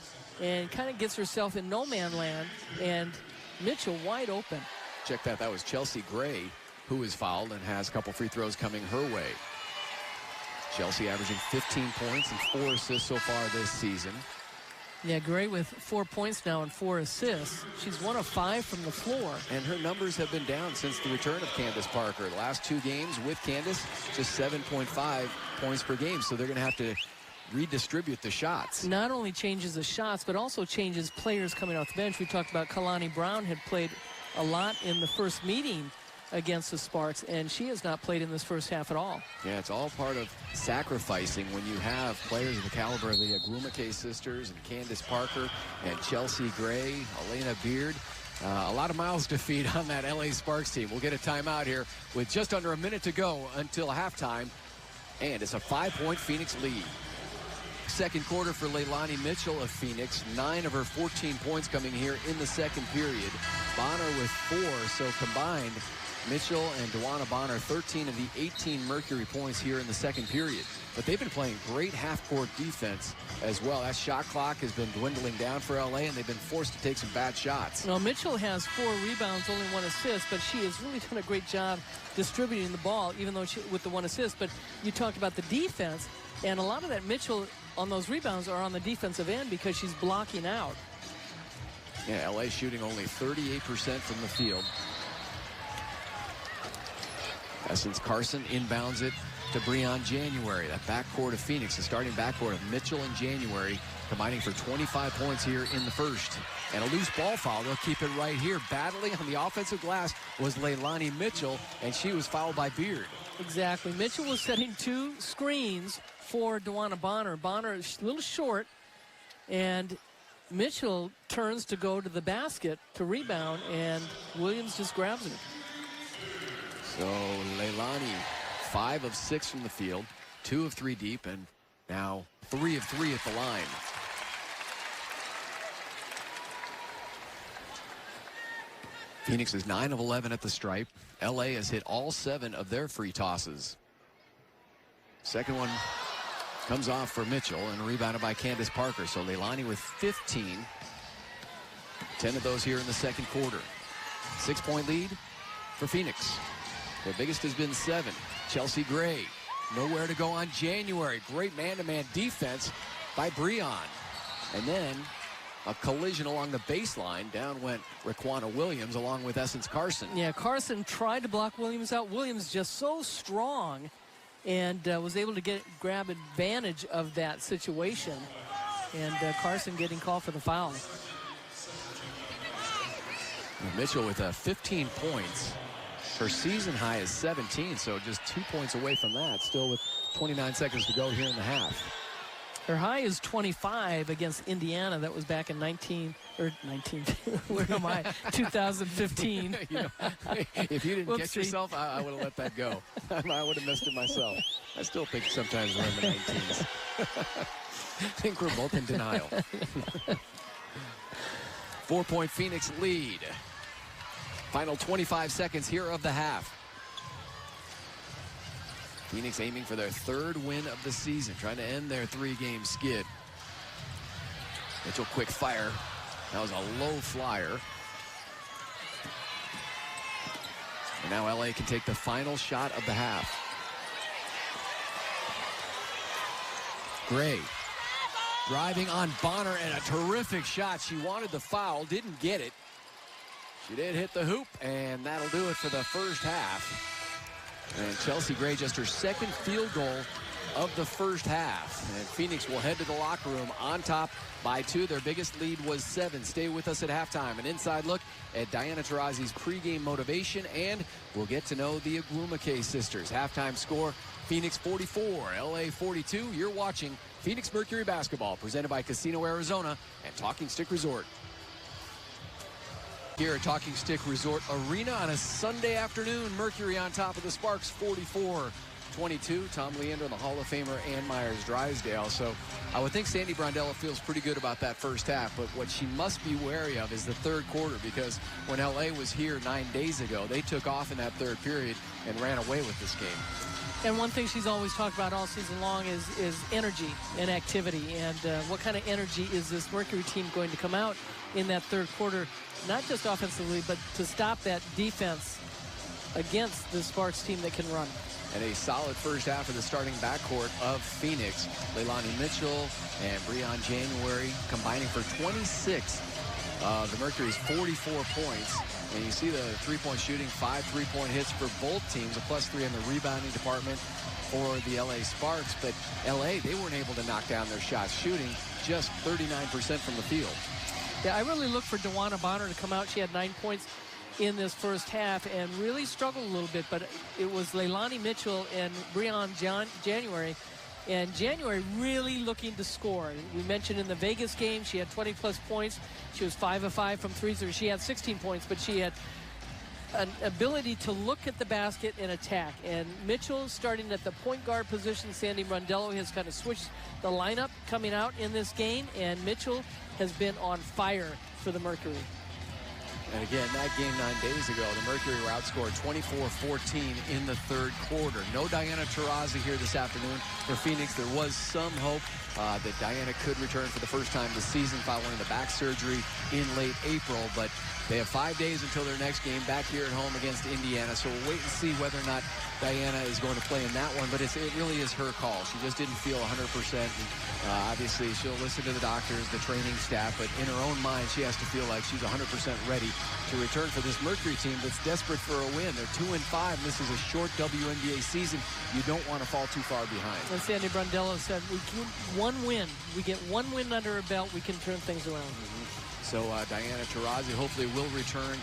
and kind of gets herself in no man land, and Mitchell wide open. Check that. That was Chelsea Gray, who is fouled and has a couple free throws coming her way. Chelsea averaging 15 points and 4 assists so far this season. Yeah, Gray with 4 points now and 4 assists. She's 1 of 5 from the floor. And her numbers have been down since the return of Candace Parker. The last 2 games with Candace, just 7.5 points per game. So they're going to have to redistribute the shots. Not only changes the shots, but also changes players coming off the bench. We talked about Kalani Brown had played a lot in the first meeting against the Sparks, and she has not played in this first half at all. Yeah, it's all part of sacrificing when you have players of the caliber of the Agwumike sisters and Candace Parker and Chelsea Gray, Elena Beard. A lot of mouths to feed on that LA Sparks team. We'll get a timeout here with just under a minute to go until halftime, and it's a 5-point Phoenix lead. Second quarter for Leilani Mitchell of Phoenix. 9 of her 14 points coming here in the second period. Bonner with 4, so combined, Mitchell and Dewana Bonner, 13 of the 18 Mercury points here in the second period. But they've been playing great half-court defense as well. That shot clock has been dwindling down for LA, and they've been forced to take some bad shots. Well, Mitchell has 4 rebounds, only 1 assist, but she has really done a great job distributing the ball, even though with the 1 assist. But you talked about the defense, and a lot of that Mitchell on those rebounds are on the defensive end because she's blocking out. Yeah, LA shooting only 38% from the field. Essence Carson inbounds it to Breon January. That backcourt of Phoenix, the starting backcourt of Mitchell and January, combining for 25 points here in the first. And a loose ball foul. They'll keep it right here. Battling on the offensive glass was Leilani Mitchell, and she was fouled by Beard. Exactly. Mitchell was setting 2 screens for Dewana Bonner. Bonner is a little short, and Mitchell turns to go to the basket to rebound, and Williams just grabs it. So Leilani, 5 of 6 from the field, 2 of 3 deep, and now 3 of 3 at the line. Phoenix is 9 of 11 at the stripe. LA has hit all 7 of their free tosses. Second one comes off for Mitchell and rebounded by Candace Parker. So Leilani with 15. 10 of those here in the second quarter. 6-point lead for Phoenix. Their biggest has been 7. Chelsea Gray, nowhere to go on January. Great man-to-man defense by Breon. And then a collision along the baseline. Down went Raquana Williams along with Essence Carson. Yeah, Carson tried to block Williams out. Williams just so strong and was able to grab advantage of that situation. And Carson getting called for the foul. Mitchell with 15 points. Her season high is 17, so just 2 points away from that. Still with 29 seconds to go here in the half. Her high is 25 against Indiana. That was back in 2015. You know, if you didn't get yourself, I would have let that go. I would have missed it myself. I still think sometimes we're in the 19s. I think we're both in denial. 4-point Phoenix lead. Final 25 seconds here of the half. Phoenix aiming for their 3rd win of the season, trying to end their 3-game skid. Mitchell quick fire. That was a low flyer. And now LA can take the final shot of the half. Gray driving on Bonner, and a terrific shot. She wanted the foul, didn't get it. She did hit the hoop, and that'll do it for the first half. And Chelsea Gray, just her 2nd field goal of the first half. And Phoenix will head to the locker room on top by 2. Their biggest lead was 7. Stay with us at halftime. An inside look at Diana Taurasi's pregame motivation, and we'll get to know the Agumake sisters. Halftime score, Phoenix 44, LA 42. You're watching Phoenix Mercury basketball, presented by Casino Arizona and Talking Stick Resort. Here at Talking Stick Resort Arena on a Sunday afternoon, Mercury on top of the Sparks, 44-22. Tom Leander, the Hall of Famer, Ann Myers-Drysdale. So I would think Sandy Brondella feels pretty good about that first half, but what she must be wary of is the third quarter, because when LA was here 9 days ago, they took off in that third period and ran away with this game. And one thing she's always talked about all season long is energy and activity. And what kind of energy is this Mercury team going to come out in that third quarter, not just offensively, but to stop that defense against the Sparks team that can run. And a solid first half of the starting backcourt of Phoenix. Leilani Mitchell and Breon January combining for 26 of the Mercury's 44 points. And you see the three-point shooting, 5 3-point hits for both teams, a +3 in the rebounding department for the LA Sparks. But LA, they weren't able to knock down their shots, shooting just 39% from the field. Yeah, I really look for Dewana Bonner to come out. She had 9 points in this first half and really struggled a little bit, but it was Leilani Mitchell and Breon January. And January really looking to score. We mentioned in the Vegas game, she had 20-plus points. She was 5 of 5 from threes. She had 16 points, but she had an ability to look at the basket and attack. And Mitchell starting at the point guard position. Sandy Brondello has kind of switched the lineup coming out in this game, and Mitchell has been on fire for the Mercury. And again, that game 9 days ago, the Mercury were outscored 24-14 in the third quarter. No Diana Taurasi here this afternoon for Phoenix. There was some hope that Diana could return for the first time this season following the back surgery in late April, but they have 5 days until their next game back here at home against Indiana. So we'll wait and see whether or not Diana is going to play in that one, but it really is her call. She just didn't feel 100%. Obviously, she'll listen to the doctors, the training staff, but in her own mind, she has to feel like she's 100% ready to return for this Mercury team that's desperate for a win. They're 2-5, and this is a short WNBA season. You don't want to fall too far behind. And Sandy Brondello said, we get one win. We get one win under our belt, we can turn things around. So Diana Taurasi hopefully will return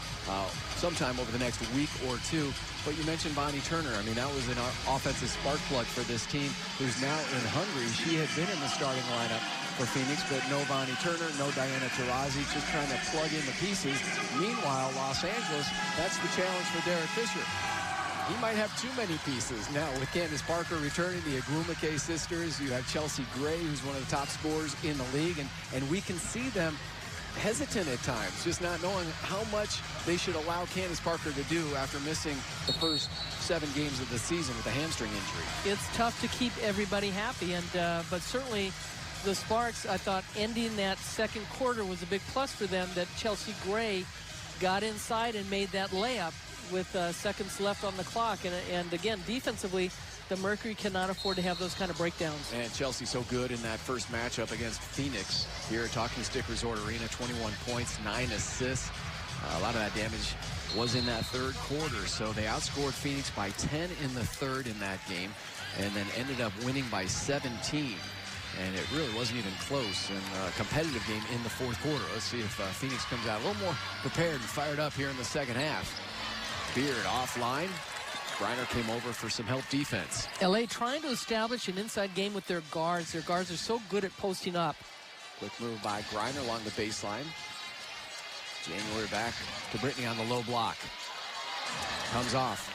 sometime over the next week or two. But you mentioned Bonnie Turner. I mean, that was an offensive spark plug for this team who's now in Hungary. She had been in the starting lineup for Phoenix, but no Bonnie Turner, no Diana Taurasi, just trying to plug in the pieces. Meanwhile, Los Angeles, that's the challenge for Derek Fisher. He might have too many pieces. Now, with Candace Parker returning, the Agumake sisters, you have Chelsea Gray, who's one of the top scorers in the league, and we can see them hesitant at times, just not knowing how much they should allow Candace Parker to do after missing the first 7 games of the season with a hamstring injury. It's tough to keep everybody happy, and but certainly the Sparks, I thought, ending that second quarter was a big plus for them, that Chelsea Gray got inside and made that layup with seconds left on the clock. And again, defensively, the Mercury cannot afford to have those kind of breakdowns. And Chelsea so good in that first matchup against Phoenix here at Talking Stick Resort Arena. 21 points, 9 assists. A lot of that damage was in that third quarter. So they outscored Phoenix by 10 in the third in that game, and then ended up winning by 17. And it really wasn't even close in a competitive game in the fourth quarter. Let's see if Phoenix comes out a little more prepared and fired up here in the second half. Beard offline. Griner came over for some help defense. LA trying to establish an inside game with their guards. Their guards are so good at posting up. Quick move by Griner along the baseline. January back to Brittany on the low block. Comes off.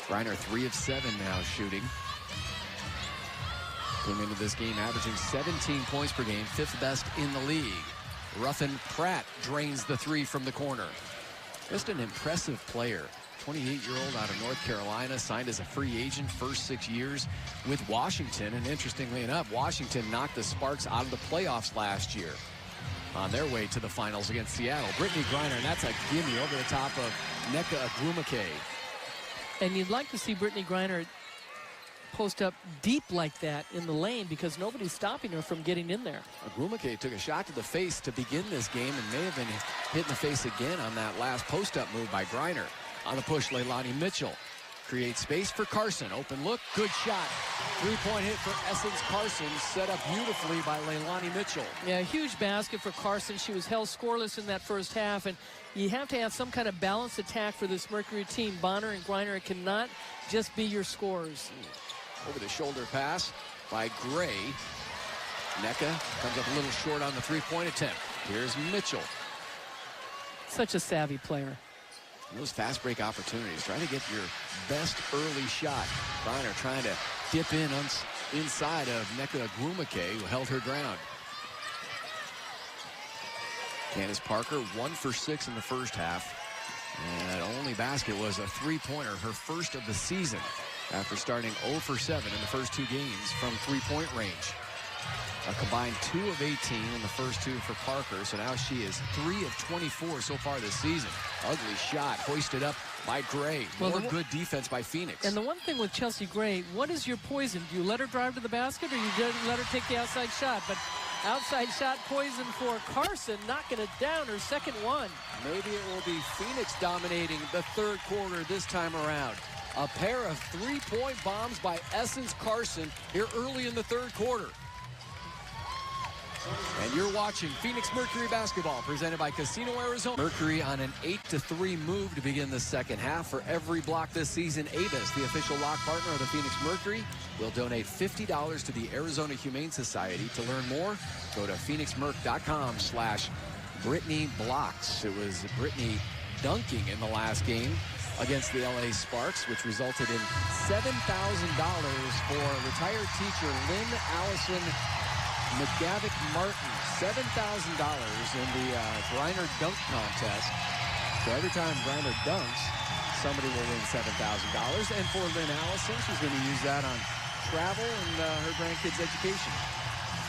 Griner 3 of 7 now shooting. Came into this game averaging 17 points per game, 5th best in the league. Ruffin Pratt drains the 3 from the corner. Just an impressive player. 28-year-old out of North Carolina, signed as a free agent, first 6 years with Washington. And interestingly enough, Washington knocked the Sparks out of the playoffs last year on their way to the finals against Seattle. Brittany Griner, and that's a gimme over the top of Nneka Agumake. And you'd like to see Brittany Griner post up deep like that in the lane, because nobody's stopping her from getting in there. Agumake took a shot to the face to begin this game and may have been hit in the face again on that last post-up move by Griner. On the push, Leilani Mitchell creates space for Carson. Open look, good shot. 3-point hit for Essence Carson, set up beautifully by Leilani Mitchell. Yeah, huge basket for Carson. She was held scoreless in that first half, and you have to have some kind of balanced attack for this Mercury team. Bonner and Griner cannot just be your scorers. Over the shoulder pass by Gray. Nneka comes up a little short on the 3-point attempt. Here's Mitchell. Such a savvy player. Those fast break opportunities. Try to get your best early shot. Griner trying to dip in inside of Nneka Agumake, who held her ground. Candace Parker 1 for 6 in the first half. And that only basket was a 3-pointer, her first of the season, after starting 0 for 7 in the first 2 games from 3-point range. A combined 2 of 18 in the first 2 for Parker, so now she is 3 of 24 so far this season. Ugly shot hoisted up by Gray. More good defense by Phoenix. And the one thing with Chelsea Gray, what is your poison? Do you let her drive to the basket, or you let her take the outside shot? But outside shot poison for Carson, knocking it down, her second one. Maybe it will be Phoenix dominating the third quarter this time around. A pair of 3-point bombs by Essence Carson here early in the third quarter. And you're watching Phoenix Mercury basketball, presented by Casino Arizona. Mercury on an 8-3 move to begin the second half. For every block this season, Avis, the official lock partner of the Phoenix Mercury, will donate $50 to the Arizona Humane Society. To learn more, go to phoenixmerc.com/Brittany Blocks. It was Brittany dunking in the last game against the LA Sparks, which resulted in $7,000 for retired teacher Lynn Allison McGavick Martin. $7,000 in the Griner dunk contest. So every time Griner dunks, somebody will win $7,000. And for Lynn Allison, she's going to use that on travel and her grandkids' education.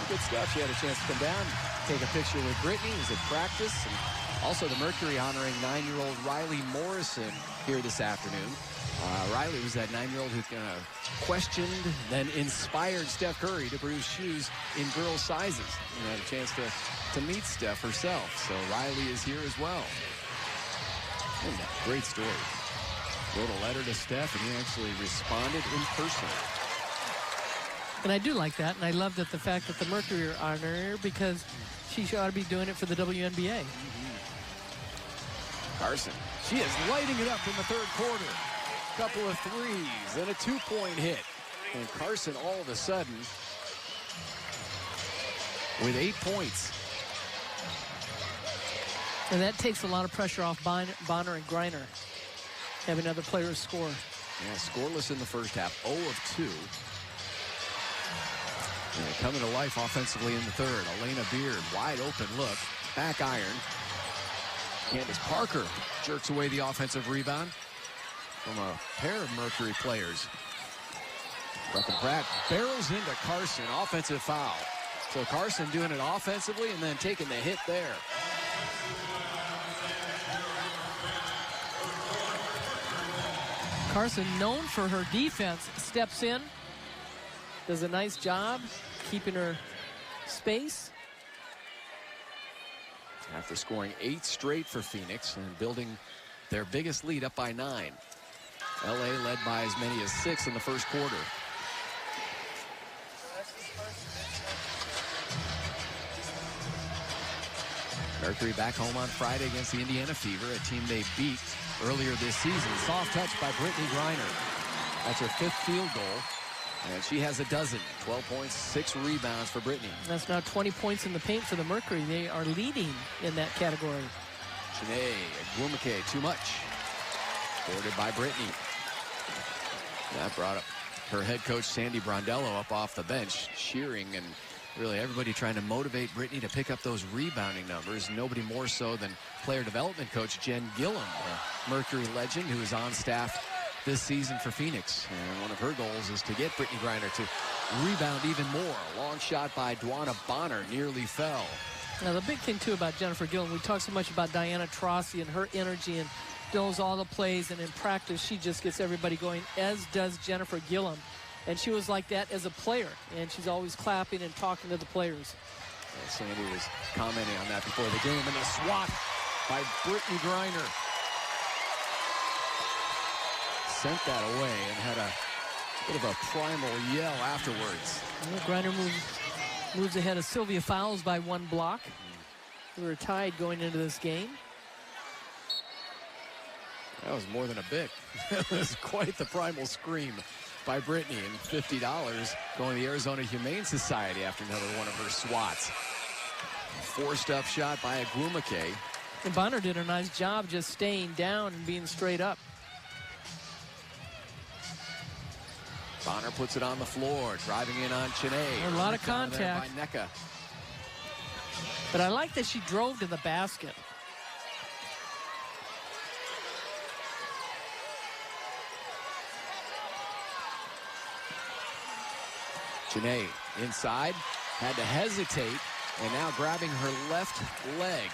Good stuff. She had a chance to come down, take a picture with Brittany. It was at practice. And also the Mercury honoring 9-year-old Riley Morrison here this afternoon. Riley was that 9-year-old who questioned, then inspired Steph Curry to produce shoes in girls' sizes. And had a chance to meet Steph herself. So Riley is here as well. And great story. Wrote a letter to Steph, and he actually responded in person. And I do like that, and I love that the fact that the Mercury are honoring her because she ought to be doing it for the WNBA. Carson, she is lighting it up in the third quarter. Couple of threes and a 2-point hit. And Carson all of a sudden with 8 points. And that takes a lot of pressure off Bonner and Griner, having other players score. Yeah, scoreless in the first half, 0 of 2. And coming to life offensively in the third. Elena Beard, wide open look, back iron. Candace Parker jerks away the offensive rebound from a pair of Mercury players. Brecken Pratt barrels into Carson, offensive foul. So Carson doing it offensively and then taking the hit there. Carson, known for her defense, steps in, does a nice job keeping her space. After scoring 8 straight for Phoenix and building their biggest lead up by 9. LA led by as many as 6 in the first quarter. Mercury back home on Friday against the Indiana Fever, a team they beat earlier this season. Soft touch by Brittany Griner. That's her 5th field goal. And she has a dozen, 12 points, 6 rebounds for Brittany. That's now 20 points in the paint for the Mercury. They are leading in that category. Chiney Agwumike, too much. Boarded by Brittany. That brought up her head coach, Sandy Brondello, up off the bench, cheering, and really everybody trying to motivate Brittany to pick up those rebounding numbers. Nobody more so than player development coach Jen Gillum, a Mercury legend who is on staff this season for Phoenix. And one of her goals is to get Brittany Griner to rebound even more. A long shot by Dwana Bonner nearly fell. Now, the big thing, too, about Jennifer Gillum, we talk so much about Diana Taurasi and her energy and knows all the plays, and in practice, she just gets everybody going, as does Jennifer Gillum. And she was like that as a player, and she's always clapping and talking to the players. And Sandy was commenting on that before the game, and a swat by Brittany Griner. Sent that away and had a bit of a primal yell afterwards. Well, Griner moves ahead of Sylvia Fowles by 1 block. We were tied going into this game. That was more than a bit. It was quite the primal scream by Brittany, and $50 going to the Arizona Humane Society after another one of her swats. Forced up shot by Agwumike. And Bonner did a nice job just staying down and being straight up. Bonner puts it on the floor, driving in on Chiney. A lot of contact. By Nneka. But I like that she drove to the basket. Chiney inside, had to hesitate, and now grabbing her left leg.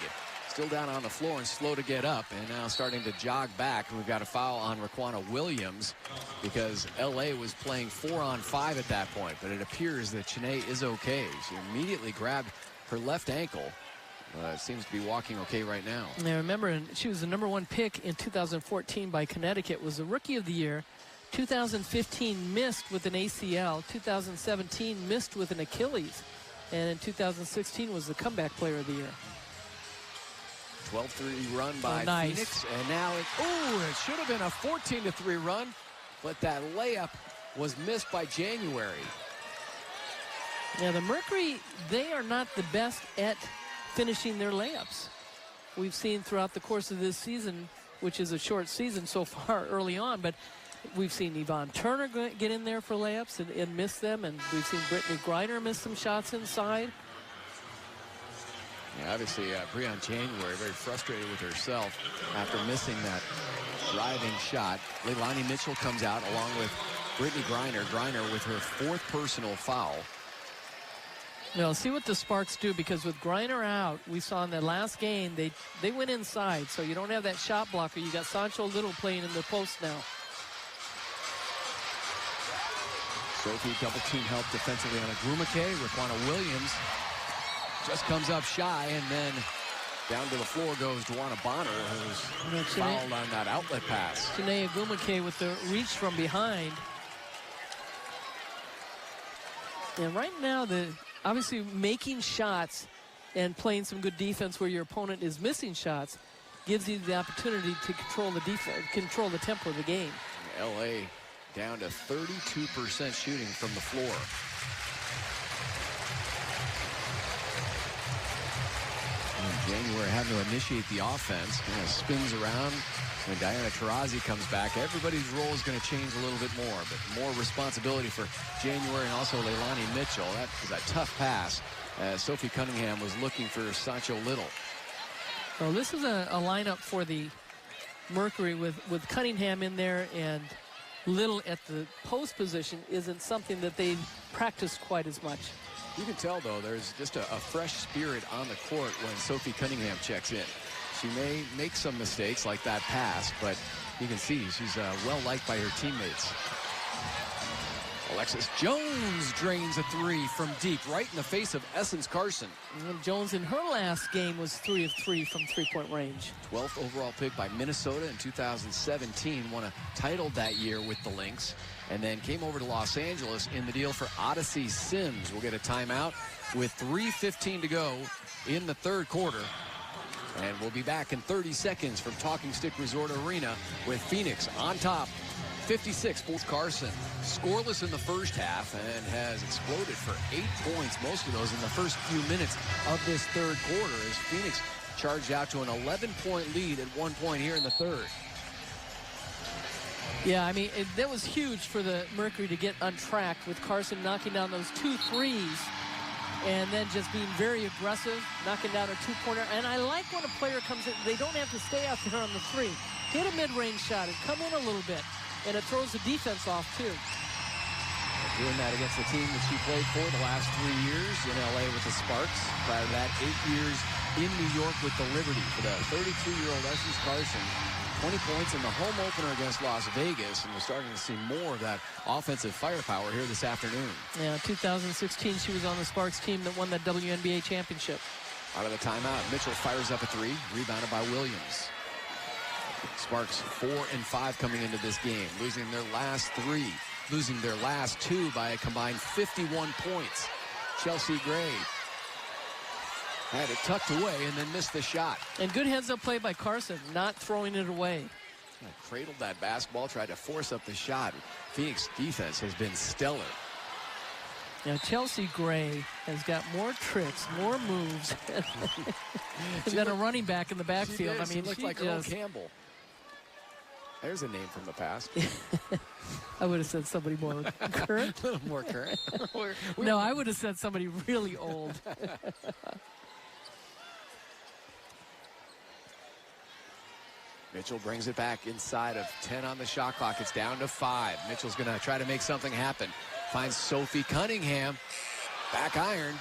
Still down on the floor and slow to get up, and now starting to jog back. We've got a foul on Raquana Williams because LA was playing 4-on-5 at that point, but it appears that Chiney is okay. She immediately grabbed her left ankle. Seems to be walking okay right now. And I remember she was the #1 pick in 2014 by Connecticut, was the Rookie of the Year. 2015 missed with an ACL. 2017 missed with an Achilles. And in 2016 was the Comeback Player of the Year. 12-3 run by nice. Phoenix, and now it should have been a 14-3 run, but that layup was missed by January. Now the Mercury, they are not the best at finishing their layups. We've seen throughout the course of this season which is a short season so far early on, but we've seen Yvonne Turner get in there for layups and miss them, and we've seen Brittany Griner miss some shots inside. Yeah, obviously, Breon January very frustrated with herself after missing that driving shot. Leilani Mitchell comes out along with Brittany Griner. Griner with her 4th personal foul. Now, see what the Sparks do, because with Griner out, we saw in the last game, they went inside, so you don't have that shot blocker. You got Sancho Little playing in the post now. Sophie double team help defensively on Agrumake. Raquana Williams just comes up shy, and then down to the floor goes Duana Bonner, who's fouled on that outlet pass. Janae Agrumake with the reach from behind. And right now, obviously making shots and playing some good defense where your opponent is missing shots gives you the opportunity to control the defense, control the tempo of the game. LA down to 32% shooting from the floor. And January having to initiate the offense. Kind of spins around. When Diana Taurasi comes back, everybody's role is going to change a little bit more, but more responsibility for January and also Leilani Mitchell. That was a tough pass. Sophie Cunningham was looking for Sancho Little. Well, this is a lineup for the Mercury with Cunningham in there, and Little at the post position isn't something that they practice quite as much. You can tell, though, there's just a fresh spirit on the court when Sophie Cunningham checks in. She may make some mistakes like that pass, but you can see she's well-liked by her teammates. Alexis Jones drains a 3 from deep, right in the face of Essence Carson. And Jones in her last game was 3 of 3 from three-point range. 12th overall pick by Minnesota in 2017, won a title that year with the Lynx, and then came over to Los Angeles in the deal for Odyssey Sims. We'll get a timeout with 3:15 to go in the 3rd quarter. And we'll be back in 30 seconds from Talking Stick Resort Arena with Phoenix on top. 56 Fort Carson. Scoreless in the first half and has exploded for 8 points, most of those in the first few minutes of this 3rd quarter, as Phoenix charged out to an 11-point lead at one point here in the 3rd. Yeah, I mean, that was huge for the Mercury to get untracked with Carson knocking down those 2 threes. And then just being very aggressive, knocking down a 2-pointer. And I like when a player comes in, they don't have to stay out there on the 3. Hit a mid-range shot and come in a little bit. And it throws the defense off, too. Doing that against the team that she played for the last 3 years in L.A. with the Sparks. Prior to that, 8 years in New York with the Liberty. For the 32-year-old Essence Carson, 20 points in the home opener against Las Vegas, and we're starting to see more of that offensive firepower here this afternoon. Yeah, 2016 she was on the Sparks team that won that WNBA championship. Out of the timeout, Mitchell fires up a 3, rebounded by Williams. Sparks 4 and 5 coming into this game, losing their last 3, losing their last 2 by a combined 51 points. Chelsea Gray had it tucked away and then missed the shot. And good heads-up play by Carson, not throwing it away. Cradled that basketball, tried to force up the shot. Phoenix defense has been stellar. Now, Chelsea Gray has got more tricks, more moves than a running back in the backfield. I mean, she looked like Earl Campbell. There's a name from the past. I would have said somebody more current. A little more current. No, I would have said somebody really old. Mitchell brings it back inside of 10 on the shot clock. It's down to 5. Mitchell's going to try to make something happen. Finds Sophie Cunningham. Back iron.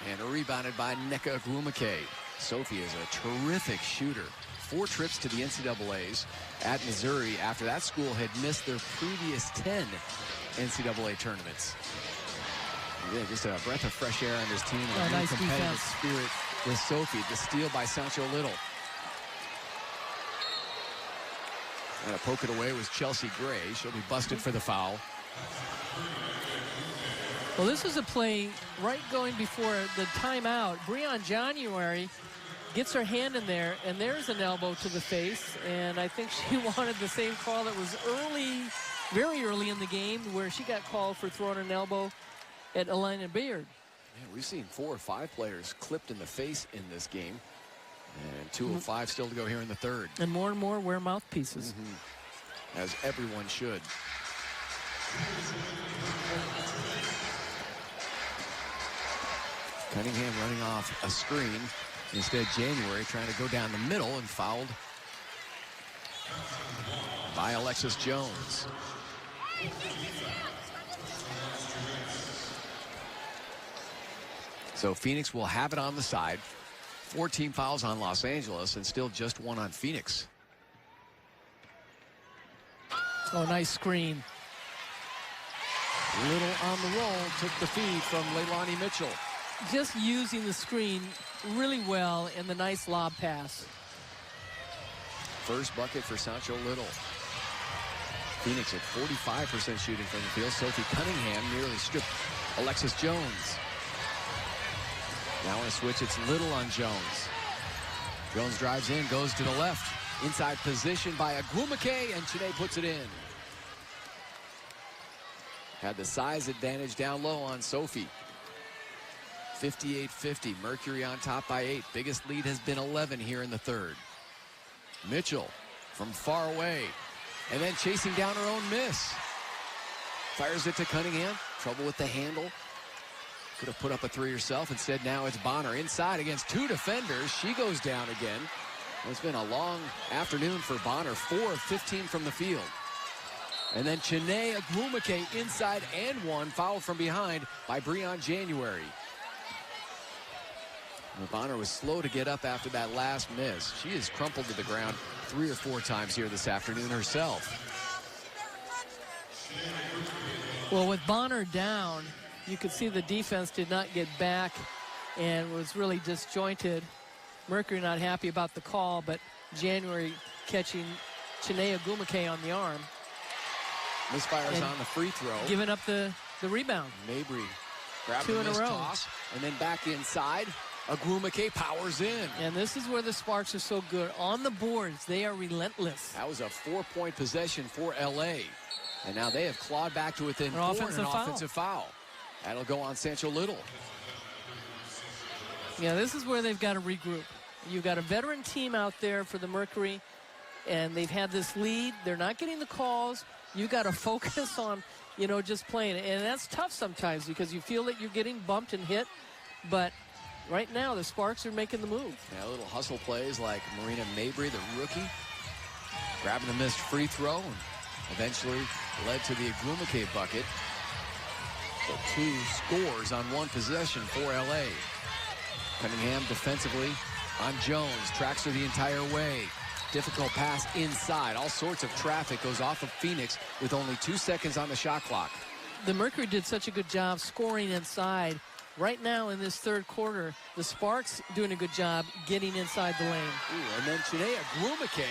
And rebounded by Nneka Agrumake. Sophie is a terrific shooter. 4 trips to the NCAAs at Missouri after that school had missed their previous 10 NCAA tournaments. Yeah, just a breath of fresh air on this team. And a nice competitive defense. Spirit with Sophie. The steal by Sancho Little. And a poke it away was Chelsea Gray. She'll be busted for the foul. Well, this is a play right going before the timeout. Breon January gets her hand in there, and there's an elbow to the face. And I think she wanted the same call that was early, very early in the game, where she got called for throwing an elbow at Elena Beard. Yeah, we've seen 4 or 5 players clipped in the face in this game. And 2:05 still to go here in the third. And more wear mouthpieces. As everyone should. Cunningham running off a screen. Instead, January trying to go down the middle and fouled by Alexis Jones. So Phoenix will have it on the side. 14 fouls on Los Angeles and still just one on Phoenix. Oh, nice screen. Little on the roll, took the feed from Leilani Mitchell. Just using the screen really well in the nice lob pass. First bucket for Sancho Little. Phoenix at 45% shooting from the field. Sophie Cunningham nearly stripped Alexis Jones. Now on a switch, it's Little on Jones. Jones drives in, goes to the left. Inside position by Agwumike, and Chine puts it in. Had the size advantage down low on Sophie. 58-50. Mercury on top by 8. Biggest lead has been 11 here in the third. Mitchell from far away. And then chasing down her own miss. Fires it to Cunningham. Trouble with the handle. Could have put up a three herself. Instead, now it's Bonner inside against two defenders. She goes down again. It's been a long afternoon for Bonner. 4 of 15 from the field. And then Chine Agwumike inside and one. Fouled from behind by Breon January. Bonner was slow to get up after that last miss. She has crumpled to the ground 3 or 4 times here this afternoon herself. Well, with Bonner down, you could see the defense did not get back and was really disjointed. Mercury not happy about the call, but January catching Chine Agwumike on the arm. Misfires on the free throw. Giving up the rebound. Mabry grabbed 2 the in a missed row. toss and then back inside. Agwumike powers in. And this is where the Sparks are so good. On the boards, they are relentless. That was a 4-point possession for LA. And now they have clawed back to within 4 and an offensive foul. That'll go on Sancho Little. Yeah, this is where they've got to regroup. You've got a veteran team out there for the Mercury, and they've had this lead. They're not getting the calls. You've got to focus on, just playing. And that's tough sometimes because you feel that you're getting bumped and hit. But right now, the Sparks are making the move. Yeah, little hustle plays like Marina Mabry, the rookie, grabbing the missed free throw and eventually led to the Agwumike bucket. So 2 scores on 1 possession for LA. Cunningham defensively on Jones, tracks her the entire way. Difficult pass inside. All sorts of traffic goes off of Phoenix with only 2 seconds on the shot clock. The Mercury did such a good job scoring inside. Right now in this third quarter, the Sparks doing a good job getting inside the lane. Ooh, and then Chine Agwumike,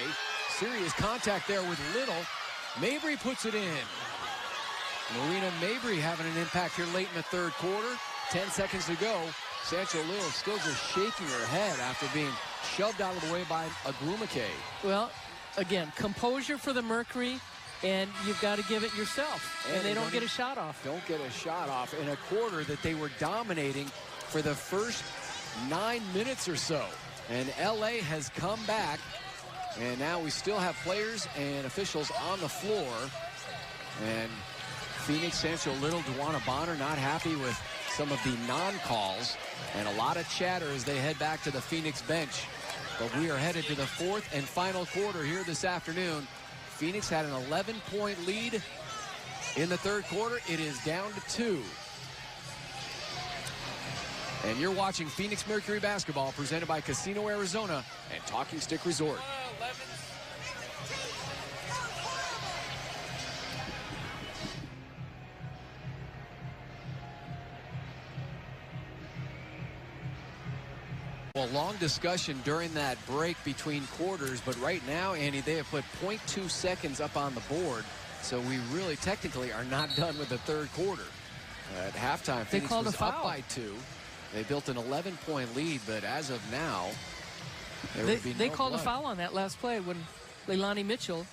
serious contact there with Little. Mabry puts it in. Marina Mabry having an impact here late in the third quarter. 10 seconds to go. Sancho Little still just shaking her head after being shoved out of the way by Agwumike. Well, again, composure for the Mercury, and you've got to give it yourself. And they don't get a shot off. Don't get a shot off in a quarter that they were dominating for the first 9 minutes or so. And LA has come back, and now we still have players and officials on the floor. And Phoenix, Sancho Little, Duana Bonner not happy with some of the non-calls, and a lot of chatter as they head back to the Phoenix bench. But we are headed to the 4th and final quarter here this afternoon. Phoenix had an 11-point lead in the third quarter. It is down to 2. And you're watching Phoenix Mercury basketball presented by Casino Arizona and Talking Stick Resort. Well, long discussion during that break between quarters, but right now, Andy, they have put 0.2 seconds up on the board, so we really technically are not done with the third quarter. At halftime, Phoenix was up by 2. They built an 11-point lead, but as of now, they called a foul on that last play when Leilani Mitchell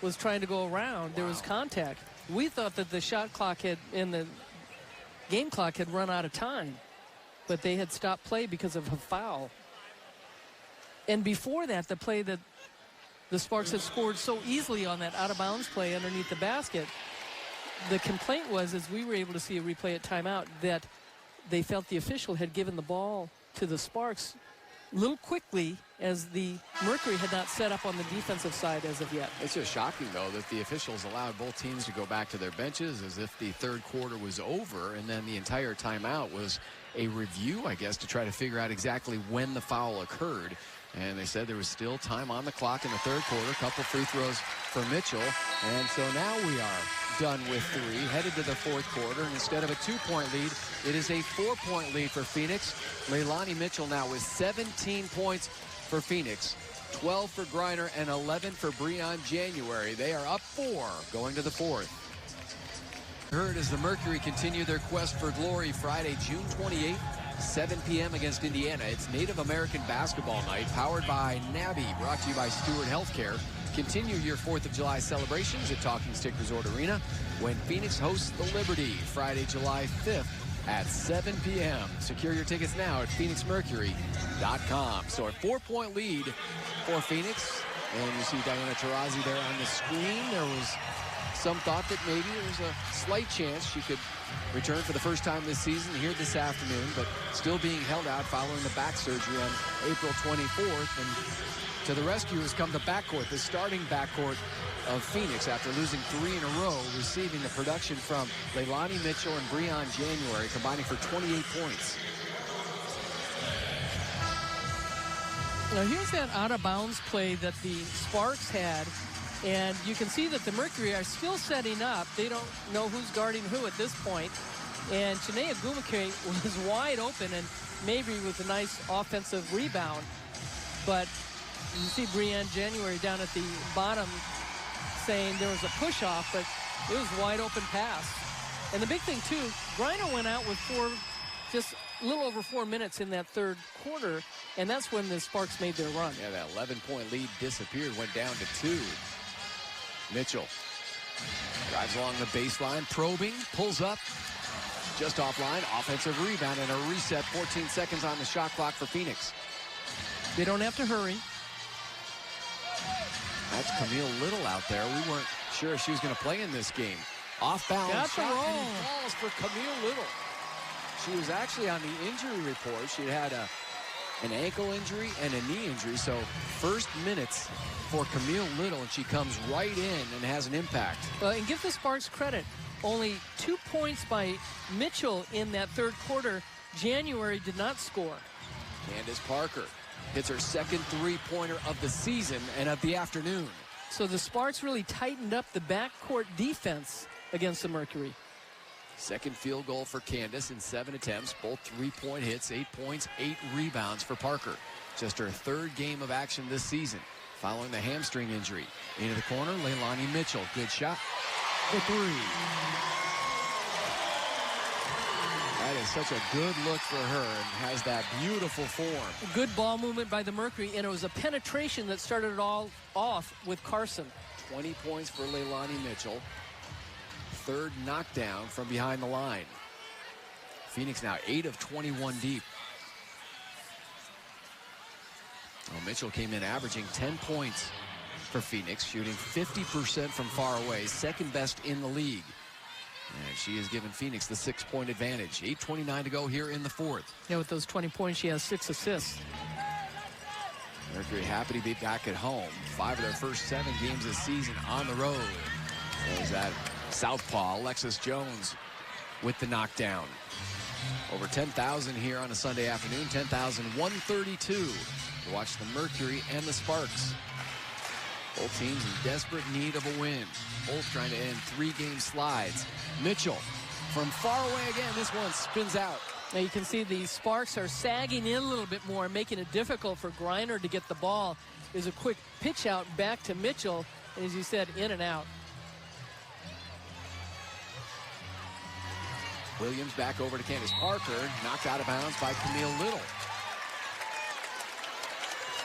was trying to go around. Wow. There was contact. We thought that the shot clock and the game clock had run out of time, but they had stopped play because of a foul. And before that, the play that the Sparks had scored so easily on that out-of-bounds play underneath the basket, the complaint was, as we were able to see a replay at timeout, that they felt the official had given the ball to the Sparks a little quickly, as the Mercury had not set up on the defensive side as of yet. It's just shocking, though, that the officials allowed both teams to go back to their benches as if the third quarter was over, and then the entire timeout was a review, I guess, to try to figure out exactly when the foul occurred. And they said there was still time on the clock in the third quarter. A couple free throws for Mitchell. And so now we are done with three, headed to the fourth quarter. And instead of a 2-point lead, it is a 4-point lead for Phoenix. Leilani Mitchell now with 17 points for Phoenix. 12 for Griner and 11 for Breon January. They are up 4 going to the fourth. Heard as the Mercury continue their quest for glory Friday, June 28th. 7 p.m. against Indiana. It's Native American Basketball Night, powered by NABI, brought to you by Stewart Healthcare. Continue your 4th of July celebrations at Talking Stick Resort Arena when Phoenix hosts the Liberty, Friday, July 5th at 7 p.m. Secure your tickets now at phoenixmercury.com. So a 4-point lead for Phoenix. And you see Diana Taurasi there on the screen. There was some thought that maybe there was a slight chance she could return for the first time this season here this afternoon, but still being held out following the back surgery on April 24th. And to the rescue has come the backcourt, the starting backcourt of Phoenix after losing 3 in a row, receiving the production from Leilani Mitchell and Breon January, combining for 28 points. Now here's that out-of-bounds play that the Sparks had. And you can see that the Mercury are still setting up. They don't know who's guarding who at this point. And Chinea Gumake was wide open, and Mabry with a nice offensive rebound. But you see Breon January down at the bottom saying there was a push-off, but it was wide open pass. And the big thing, too, Griner went out with just a little over 4 minutes in that third quarter, and that's when the Sparks made their run. Yeah, that 11-point lead disappeared, went down to 2. Mitchell drives along the baseline, probing, pulls up, just offline, offensive rebound, and a reset. 14 seconds on the shot clock for Phoenix. They don't have to hurry. That's Camille Little out there. We weren't sure if she was going to play in this game. Off-balance Got the shot, roll. and he falls for Camille Little. She was actually on the injury report. She had an ankle injury and a knee injury, so first minutes for Camille Little, and she comes right in and has an impact. And give the Sparks credit. Only 2 points by Mitchell in that third quarter. January did not score. Candace Parker hits her second three-pointer of the season and of the afternoon. So the Sparks really tightened up the backcourt defense against the Mercury. Second field goal for Candace in 7 attempts, both 3-point hits, 8 points, 8 rebounds for Parker. Just her third game of action this season following the hamstring injury. Into the corner, Leilani Mitchell. Good shot. The 3. That is such a good look for her and has that beautiful form. Good ball movement by the Mercury, and it was a penetration that started it all off with Carson. 20 points for Leilani Mitchell. Third knockdown from behind the line. Phoenix now 8 of 21 deep. Well, Mitchell came in averaging 10 points for Phoenix, shooting 50% from far away, second best in the league. And she has given Phoenix the 6-point advantage. 8:29 to go here in the fourth. Yeah, with those 20 points, she has 6 assists. Mercury happy to be back at home. 5 of their first 7 games this season on the road. There's that southpaw, Alexis Jones, with the knockdown. Over 10,000 here on a Sunday afternoon. 10,132 to watch the Mercury and the Sparks. Both teams in desperate need of a win. Both trying to end 3-game slides. Mitchell from far away again. This one spins out. Now you can see the Sparks are sagging in a little bit more, making it difficult for Griner to get the ball. There's a quick pitch out back to Mitchell, and as you said, in and out. Williams back over to Candace Parker. Knocked out of bounds by Camille Little.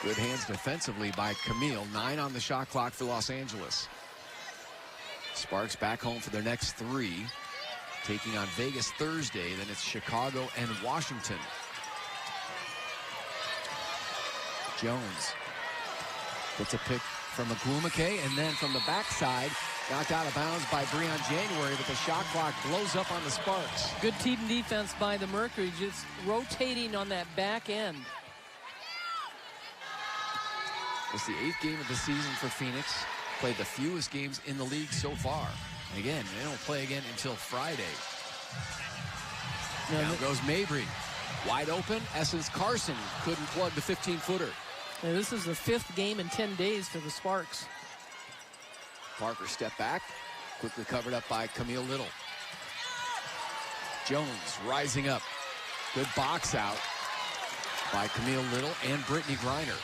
Good hands defensively by Camille. 9 on the shot clock for Los Angeles. Sparks back home for their next 3. Taking on Vegas Thursday. Then it's Chicago and Washington. Jones gets a pick from Agumake, and then from the backside, knocked out of bounds by Breon January, but the shot clock blows up on the Sparks. Good team defense by the Mercury, just rotating on that back end. It's the 8th game of the season for Phoenix. Played the fewest games in the league so far. And again, they don't play again until Friday. Now goes Mabry. Wide open. Essence Carson couldn't plug the 15-footer. This is the 5th game in 10 days for the Sparks. Parker stepped back. Quickly covered up by Camille Little. Jones rising up. Good box out by Camille Little and Brittany Griner.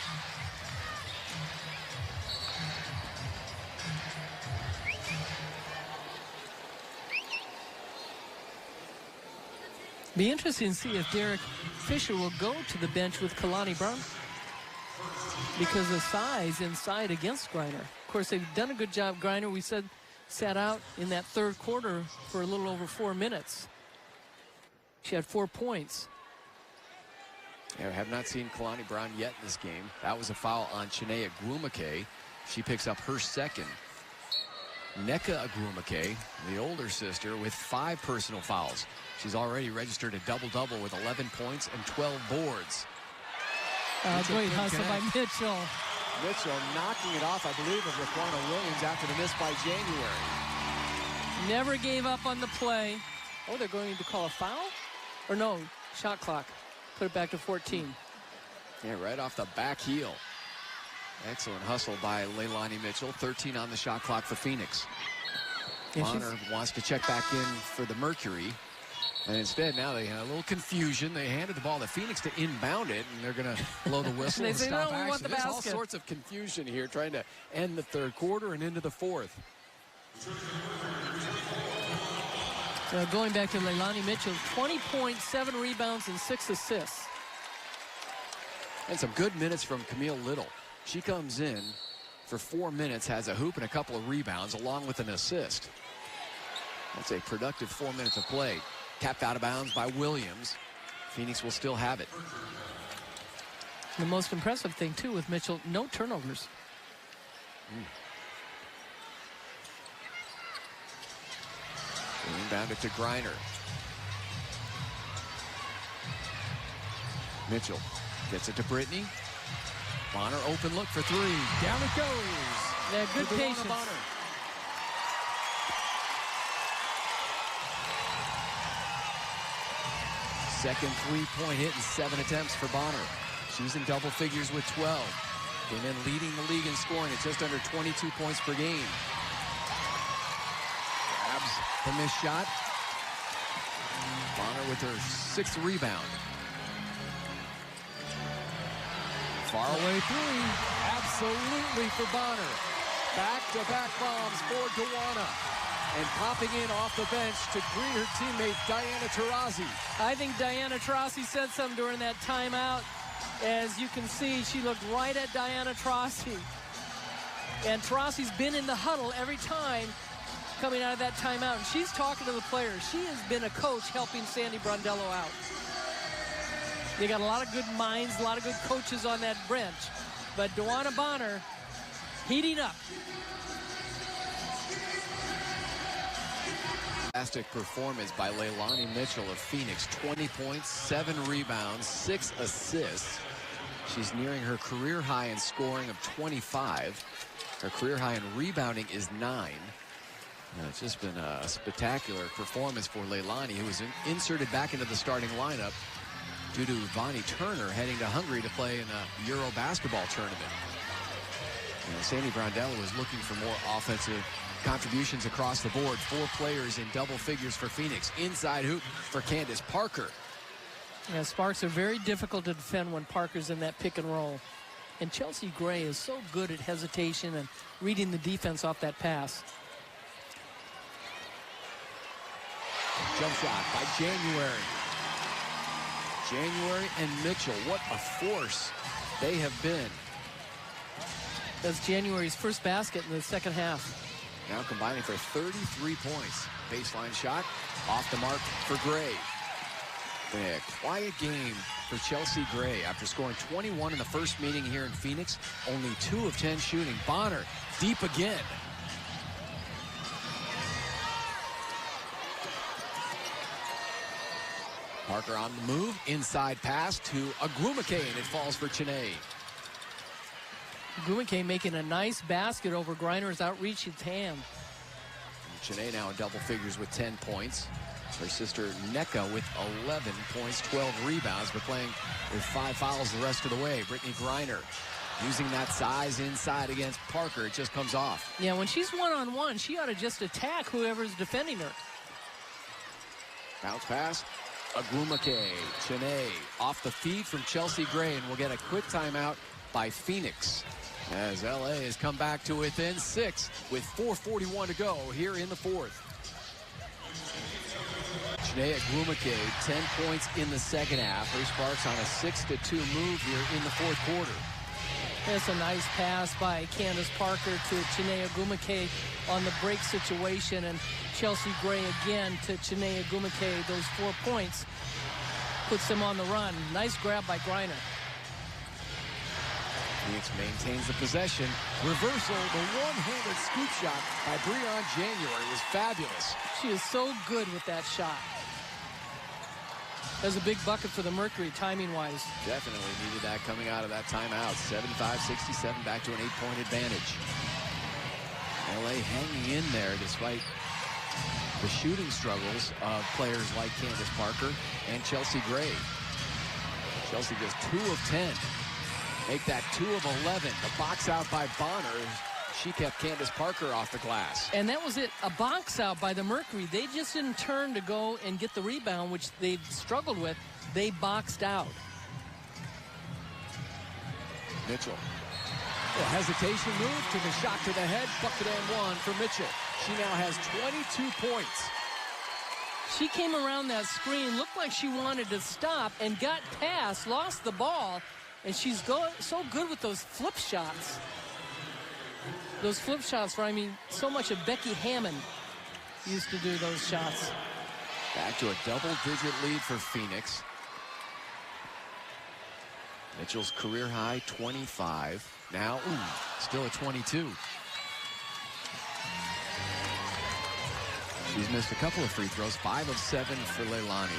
Be interesting to see if Derek Fisher will go to the bench with Kalani Brown because of size inside against Griner. Of course, they've done a good job. Griner, we said, sat out in that 3rd quarter for a little over 4 minutes. She had 4 points. Yeah, we have not seen Kalani Brown yet in this game. That was a foul on Chinea Agumake. She picks up her 2nd. Nneka Agumake, the older sister, with 5 personal fouls. She's already registered a double-double with 11 points and 12 boards. Great hustle by Mitchell. Mitchell knocking it off, I believe, of Raquana Williams after the miss by January. Never gave up on the play. Oh, they're going to call a foul? Or no, shot clock. Put it back to 14. Yeah, right off the back heel. Excellent hustle by Leilani Mitchell. 13 on the shot clock for Phoenix. Bonner wants to check back in for the Mercury. And instead, now they had a little confusion. They handed the ball to Phoenix to inbound it, and they're going to blow the whistle and say, stop no, we want the There's all basket. sorts of confusion here, trying to end the 3rd quarter and into the 4th. So going back to Leilani Mitchell, 20 points, 7 rebounds, and 6 assists. And some good minutes from Camille Little. She comes in for 4 minutes, has a hoop and a couple of rebounds, along with an assist. That's a productive 4 minutes of play. Tapped out of bounds by Williams. Phoenix will still have it. The most impressive thing, too, with Mitchell, no turnovers. Inbounded to Griner. Mitchell gets it to Brittany. Bonner open look for 3. Down it goes. Yeah, good patience. Bonner. Second 3-point hit in 7 attempts for Bonner. She's in double figures with 12. Came in leading the league in scoring at just under 22 points per game. Grabs the missed shot. Bonner with her 6th rebound. Far away 3. Absolutely for Bonner. Back-to-back bombs for Dewana. And popping in off the bench to greet her teammate Diana Taurasi. I think Diana Taurasi said something during that timeout. As you can see, she looked right at Diana Taurasi. And Taurasi's been in the huddle every time coming out of that timeout. And she's talking to the players. She has been a coach helping Sandy Brondello out. They got a lot of good minds, a lot of good coaches on that bench. But Dewana Bonner heating up. Fantastic performance by Leilani Mitchell of Phoenix. 20 points, 7 rebounds, 6 assists. She's nearing her career high in scoring of 25. Her career high in rebounding is 9. It's just been a spectacular performance for Leilani, who was inserted back into the starting lineup due to Vonnie Turner heading to Hungary to play in a Euro basketball tournament. Sandy Brondello is looking for more offensive contributions across the board. 4 players in double figures for Phoenix. Inside hoop for Candace Parker. Yeah, Sparks are very difficult to defend when Parker's in that pick and roll. And Chelsea Gray is so good at hesitation and reading the defense off that pass. Jump shot by January. January and Mitchell, what a force they have been. That's January's first basket in the second half. Now combining for 33 points. Baseline shot off the mark for Gray. A quiet game for Chelsea Gray. After scoring 21 in the first meeting here in Phoenix, only 2 of 10 shooting. Bonner deep again. Parker on the move, inside pass to Agumake, and it falls for Chiney. Agumake making a nice basket over Griner's outreached hand. Chiney now in double figures with 10 points. Her sister Nneka with 11 points, 12 rebounds, but playing with 5 fouls the rest of the way. Brittany Griner using that size inside against Parker. It just comes off. Yeah, when she's one-on-one, she ought to just attack whoever's defending her. Bounce pass. Agumake, Chiney off the feed from Chelsea Gray, and we'll get a quick timeout by Phoenix as LA has come back to within 6 with 4:41 to go here in the fourth. Chiney Agumake, 10 points in the second half. Her Sparks on a 6-2 move here in the fourth quarter. That's a nice pass by Candace Parker to Chiney Agumake on the break situation, and Chelsea Gray again to Chiney Agumake. Those 4 points puts them on the run. Nice grab by Griner. Phoenix maintains the possession. Reversal, the one-handed scoop shot by Breon January was fabulous. She is so good with that shot. That was a big bucket for the Mercury, timing-wise. Definitely needed that coming out of that timeout. 75-67, back to an 8-point advantage. LA hanging in there despite the shooting struggles of players like Candace Parker and Chelsea Gray. Chelsea just 2 of 10. Make that 2 of 11. The box out by Bonner. She kept Candace Parker off the glass. And that was it. A box out by the Mercury. They just didn't turn to go and get the rebound, which they struggled with. They boxed out. Mitchell. A hesitation move to the shot to the head. Bucket and 1 for Mitchell. She now has 22 points. She came around that screen, looked like she wanted to stop, and got past, lost the ball. And she's so good with those flip shots. Those flip shots so much of Becky Hammond used to do those shots. Back to a double-digit lead for Phoenix. Mitchell's career high, 25. Now, still at 22. She's missed a couple of free throws, 5 of 7 for Leilani.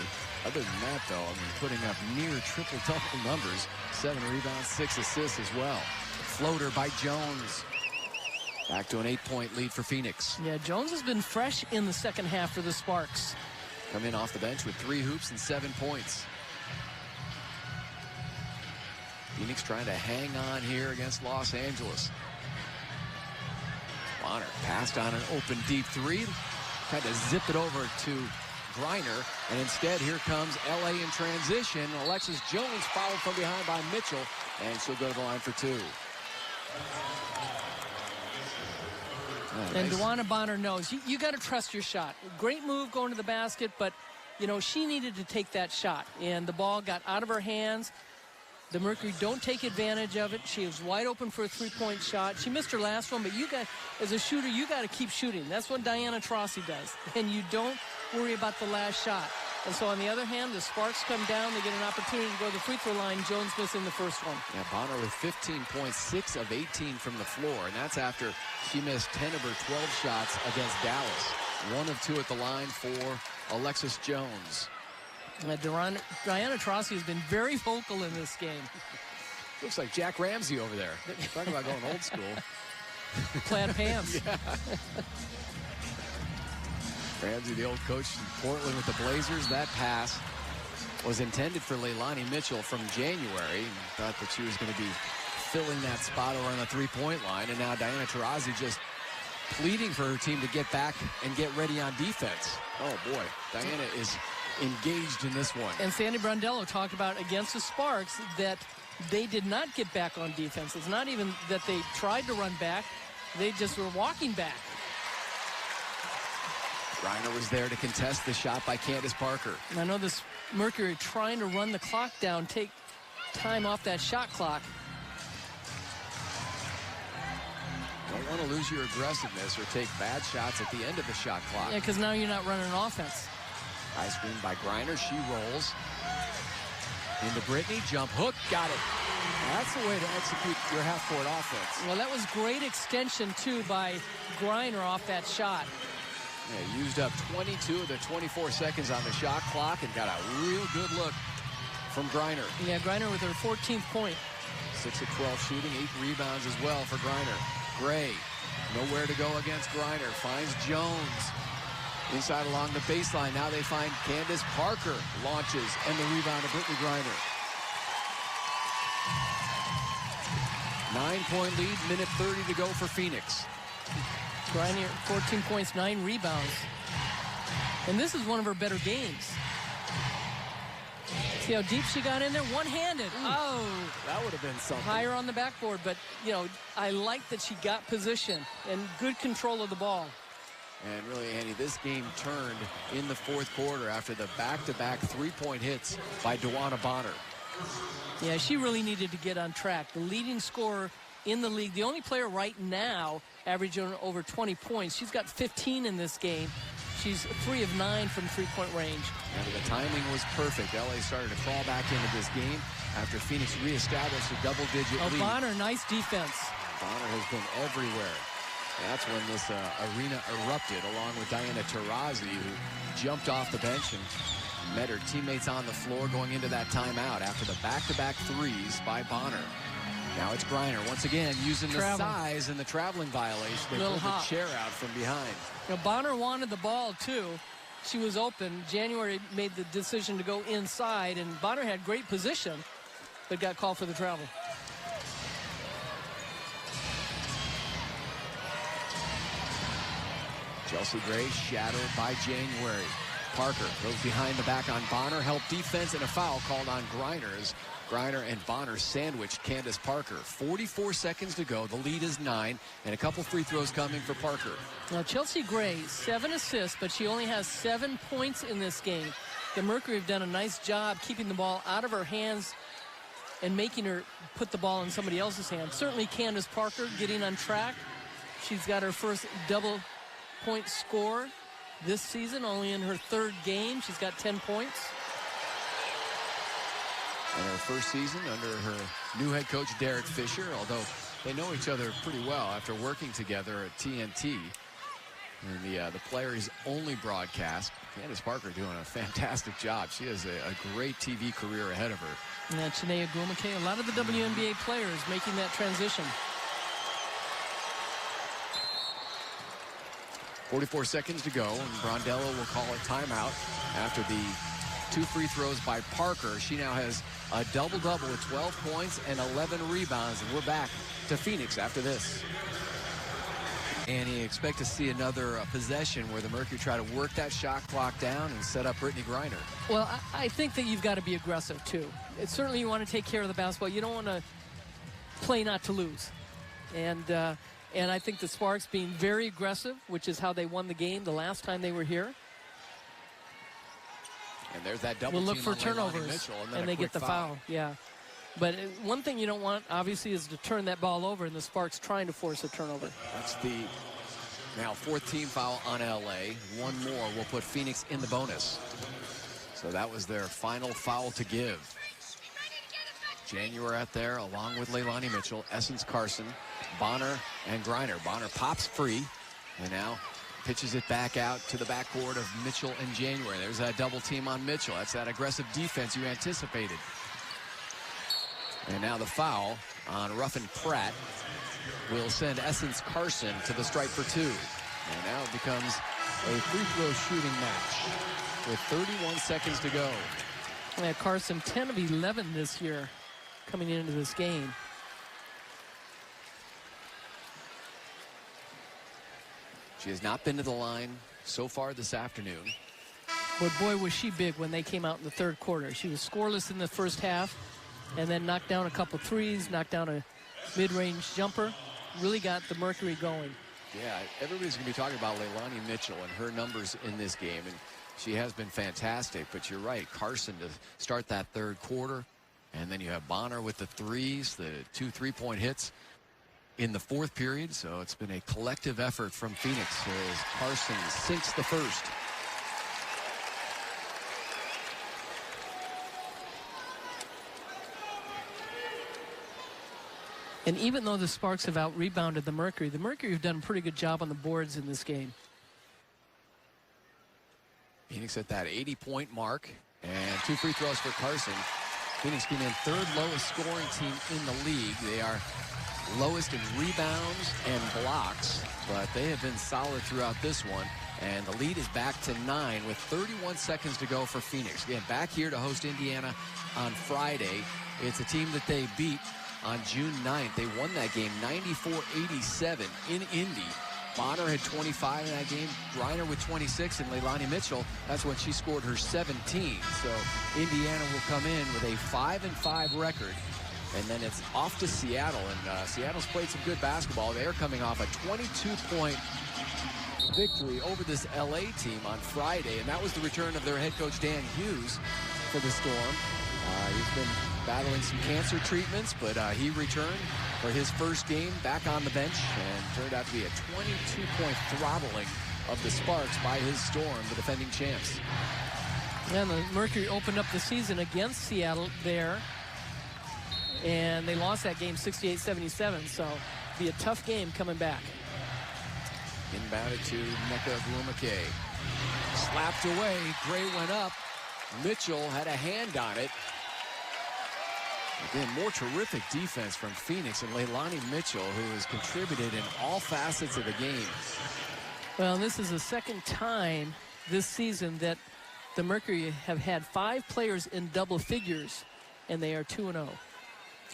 Other than that, though, putting up near triple-double numbers. 7 rebounds, 6 assists as well. Floater by Jones. Back to an 8-point lead for Phoenix. Yeah, Jones has been fresh in the second half for the Sparks. Come in off the bench with 3 hoops and 7 points. Phoenix trying to hang on here against Los Angeles. Bonner passed on an open deep 3. Tried to zip it over to Griner, and instead here comes LA in transition. Alexis Jones fouled from behind by Mitchell, and she'll go to the line for 2. And Dewana Bonner knows you got to trust your shot. Great move going to the basket, but she needed to take that shot, and the ball got out of her hands. The Mercury don't take advantage of it. She was wide open for a 3-point shot. She missed her last one, but as a shooter, you got to keep shooting. That's what Diana Taurasi does, and you don't worry about the last shot. And so on the other hand, the Sparks come down. They get an opportunity to go to the free throw line. Jones missing the first one. Yeah, Bonner with 15 points, 6 of 18 from the floor, and that's after she missed 10 of her 12 shots against Dallas. 1 of 2 at the line for Alexis Jones. Diana Taurasi has been very vocal in this game. Looks like Jack Ramsey over there. Talking about going old school. Plaid pants. Yeah. Ramsey, the old coach in Portland with the Blazers. That pass was intended for Leilani Mitchell from January. Thought that she was going to be filling that spot over on the 3-point line. And now Diana Taurasi just pleading for her team to get back and get ready on defense. Oh, boy. Diana is engaged in this one. And Sandy Brondello talked about against the Sparks that they did not get back on defense. It's not even that they tried to run back. They just were walking back. Griner was there to contest the shot by Candace Parker. And I know this Mercury trying to run the clock down, take time off that shot clock. Don't want to lose your aggressiveness or take bad shots at the end of the shot clock. Yeah, because now you're not running offense. High screen by Griner. She rolls. Into Brittany, jump hook, got it. That's the way to execute your half-court offense. Well, that was great extension, too, by Griner off that shot. Yeah, used up 22 of the 24 seconds on the shot clock and got a real good look from Griner. Yeah, Griner with her 14th point. 6 of 12 shooting, 8 rebounds as well for Griner. Gray, nowhere to go against Griner. Finds Jones. Inside along the baseline. Now they find Candace Parker. Launches, and the rebound to Brittany Griner. 9-point lead, minute 30 to go for Phoenix. Griner, 14 points, 9 rebounds. And this is one of her better games. See how deep she got in there? One-handed. Oh. That would have been something. Higher on the backboard, but, you know, I like that she got position and good control of the ball. And really, Andy, this game turned in the fourth quarter after the back-to-back three-point hits by DeWanna Bonner. Yeah, she really needed to get on track. The leading scorer in the league, the only player right now averaging over 20 points. She's got 15 in this game. She's 3 of 9 from three-point range. And the timing was perfect. LA started to crawl back into this game after Phoenix reestablished a double-digit lead. Bonner, nice defense. Bonner has been everywhere. That's when this arena erupted, along with Diana Taurasi, who jumped off the bench and met her teammates on the floor going into that timeout after the back-to-back threes by Bonner. Now it's Griner once again using the size and the traveling violation. They pulled the chair out from behind. You know, Bonner wanted the ball too. She was open. January made the decision to go inside, and Bonner had great position, but got called for the travel. Chelsea Gray shadowed by January. Parker goes behind the back on Bonner. Help defense and a foul called on Griner as Griner and Bonner sandwiched Candace Parker. 44 seconds to go. The lead is 9, and a couple free throws coming for Parker. Now, Chelsea Gray, 7 assists, but she only has 7 points in this game. The Mercury have done a nice job keeping the ball out of her hands and making her put the ball in somebody else's hands. Certainly Candace Parker getting on track. She's got her first double-point score this season, only in her 3rd game. She's got 10 points. In her first season under her new head coach, Derek Fisher, although they know each other pretty well after working together at TNT. And the players only broadcast. Candace Parker doing a fantastic job. She has a great TV career ahead of her. And that's Chinea Gumake, a lot of the WNBA players making that transition. 44 seconds to go, and Brondello will call a timeout after the 2 free throws by Parker. She now has a double-double with 12 points and 11 rebounds, and we're back to Phoenix after this. And you expect to see another possession where the Mercury try to work that shot clock down and set up Brittany Griner. Well, I think that you've got to be aggressive, too. Certainly you want to take care of the basketball. You don't want to play not to lose. And I think the Sparks being very aggressive, which is how they won the game the last time they were here. And there's that double we'll look team for on turnovers, Mitchell, and they get the foul. Yeah. But one thing you don't want, obviously, is to turn that ball over, and the Sparks trying to force a turnover. That's the now 4th team foul on LA. One more will put Phoenix in the bonus. So that was their final foul to give. January out there, along with Leilani Mitchell, Essence Carson, Bonner, and Griner. Bonner pops free, and now pitches it back out to the backcourt of Mitchell and January. There's that double team on Mitchell. That's that aggressive defense you anticipated. And now the foul on Ruffin Pratt will send Essence Carson to the stripe for 2. And now it becomes a free throw shooting match with 31 seconds to go. Yeah, Carson, 10 of 11 this year coming into this game. She has not been to the line so far this afternoon. But boy, was she big when they came out in the 3rd quarter. She was scoreless in the first half and then knocked down a couple threes, knocked down a mid-range jumper. Really got the Mercury going. Yeah, everybody's going to be talking about Leilani Mitchell and her numbers in this game, and she has been fantastic. But you're right, Carson to start that 3rd quarter, and then you have Bonner with the threes, the 2 3-point hits in the 4th period. So it's been a collective effort from Phoenix as Carson sinks the first. And even though the Sparks have out-rebounded the Mercury have done a pretty good job on the boards in this game. Phoenix at that 80-point mark, and 2 free throws for Carson. Phoenix being in 3rd lowest scoring team in the league. They are lowest in rebounds and blocks, but they have been solid throughout this one. And the lead is back to 9 with 31 seconds to go for Phoenix. Again, back here to host Indiana on Friday. It's a team that they beat on June 9th. They won that game 94-87 in Indy. Bonner had 25 in that game, Griner with 26, and Leilani Mitchell, that's when she scored her 17. So Indiana will come in with a 5-5 record. And then it's off to Seattle, and Seattle's played some good basketball. They are coming off a 22-point victory over this LA team on Friday, and that was the return of their head coach Dan Hughes for the Storm. He's been battling some cancer treatments, but he returned for his first game back on the bench and turned out to be a 22-point throttling of the Sparks by his Storm, the defending champs. And the Mercury opened up the season against Seattle there, and they lost that game 68-77, so it'll be a tough game coming back. Inbounded to Nneka Ogwumike. Slapped away. Gray went up. Mitchell had a hand on it. Again, more terrific defense from Phoenix and Leilani Mitchell, who has contributed in all facets of the game. Well, this is the second time this season that the Mercury have had 5 players in double figures, and they are 2-0.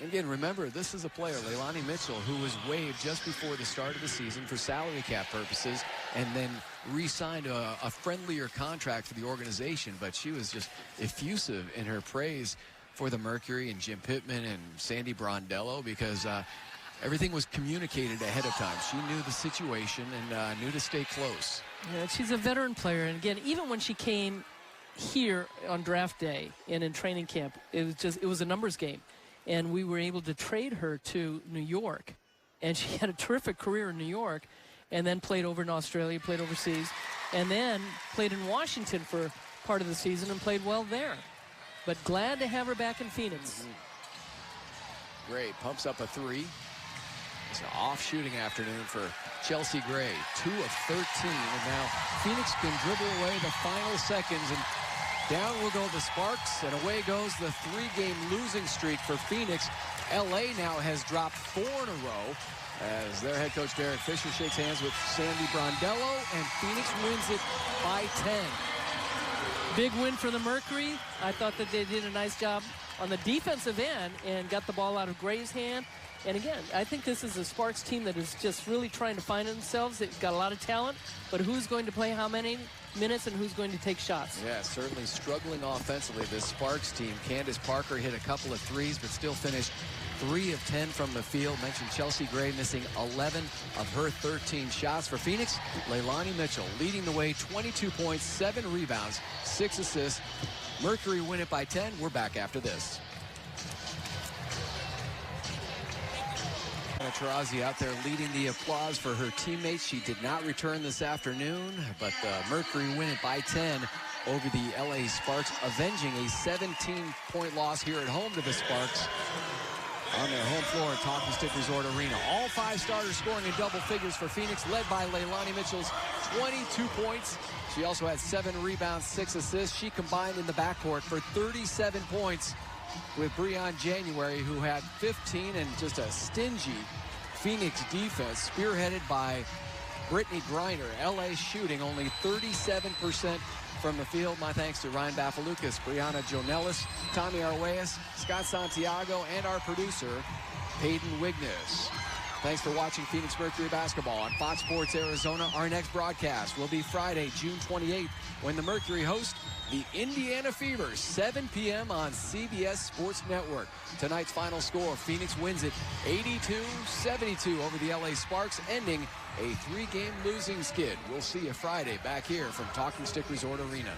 Again, remember, this is a player, Leilani Mitchell, who was waived just before the start of the season for salary cap purposes and then re-signed a friendlier contract for the organization. But she was just effusive in her praise for the Mercury and Jim Pittman and Sandy Brondello because everything was communicated ahead of time. She knew the situation and knew to stay close. Yeah, she's a veteran player. And again, even when she came here on draft day and in training camp, it was a numbers game. And we were able to trade her to New York. And she had a terrific career in New York and then played over in Australia, played overseas, and then played in Washington for part of the season and played well there. But glad to have her back in Phoenix. Gray pumps up a 3. It's an off shooting afternoon for Chelsea Gray. 2 of 13. And now Phoenix can dribble away the final seconds, and down will go the Sparks, and away goes the 3-game losing streak for Phoenix. LA now has dropped 4 in a row as their head coach Derek Fisher shakes hands with Sandy Brondello, and Phoenix wins it by 10. Big win for the Mercury. I thought that they did a nice job on the defensive end and got the ball out of Gray's hand. And again, I think this is a Sparks team that is just really trying to find themselves. They've got a lot of talent, but who's going to play how many minutes and who's going to take shots? Yeah, certainly struggling offensively, this Sparks team. Candace Parker hit a couple of threes, but still finished 3 of 10 from the field. Mentioned Chelsea Gray missing 11 of her 13 shots. For Phoenix, Leilani Mitchell leading the way, 22 points, 7 rebounds, 6 assists. Mercury win it by 10. We're back after this. Taurasi out there leading the applause for her teammates. She did not return this afternoon, but Mercury win it by 10 over the LA Sparks, avenging a 17-point loss here at home to the Sparks on their home floor at Talking Stick Resort Arena. All 5 starters scoring in double figures for Phoenix, led by Leilani Mitchell's 22 points. She also had 7 rebounds, 6 assists. She combined in the backcourt for 37 points with Breon January, who had 15, and just a stingy Phoenix defense spearheaded by Brittany Griner. LA shooting only 37% from the field. My thanks to Ryan Bafalukas, Brianna Jonellis, Tommy Arguelles, Scott Santiago, and our producer, Peyton Wignes. Thanks for watching Phoenix Mercury basketball on Fox Sports Arizona. Our next broadcast will be Friday, June 28th, when the Mercury host the Indiana Fever, 7 p.m. on CBS Sports Network. Tonight's final score, Phoenix wins it 82-72 over the LA Sparks, ending a 3-game losing skid. We'll see you Friday back here from Talking Stick Resort Arena.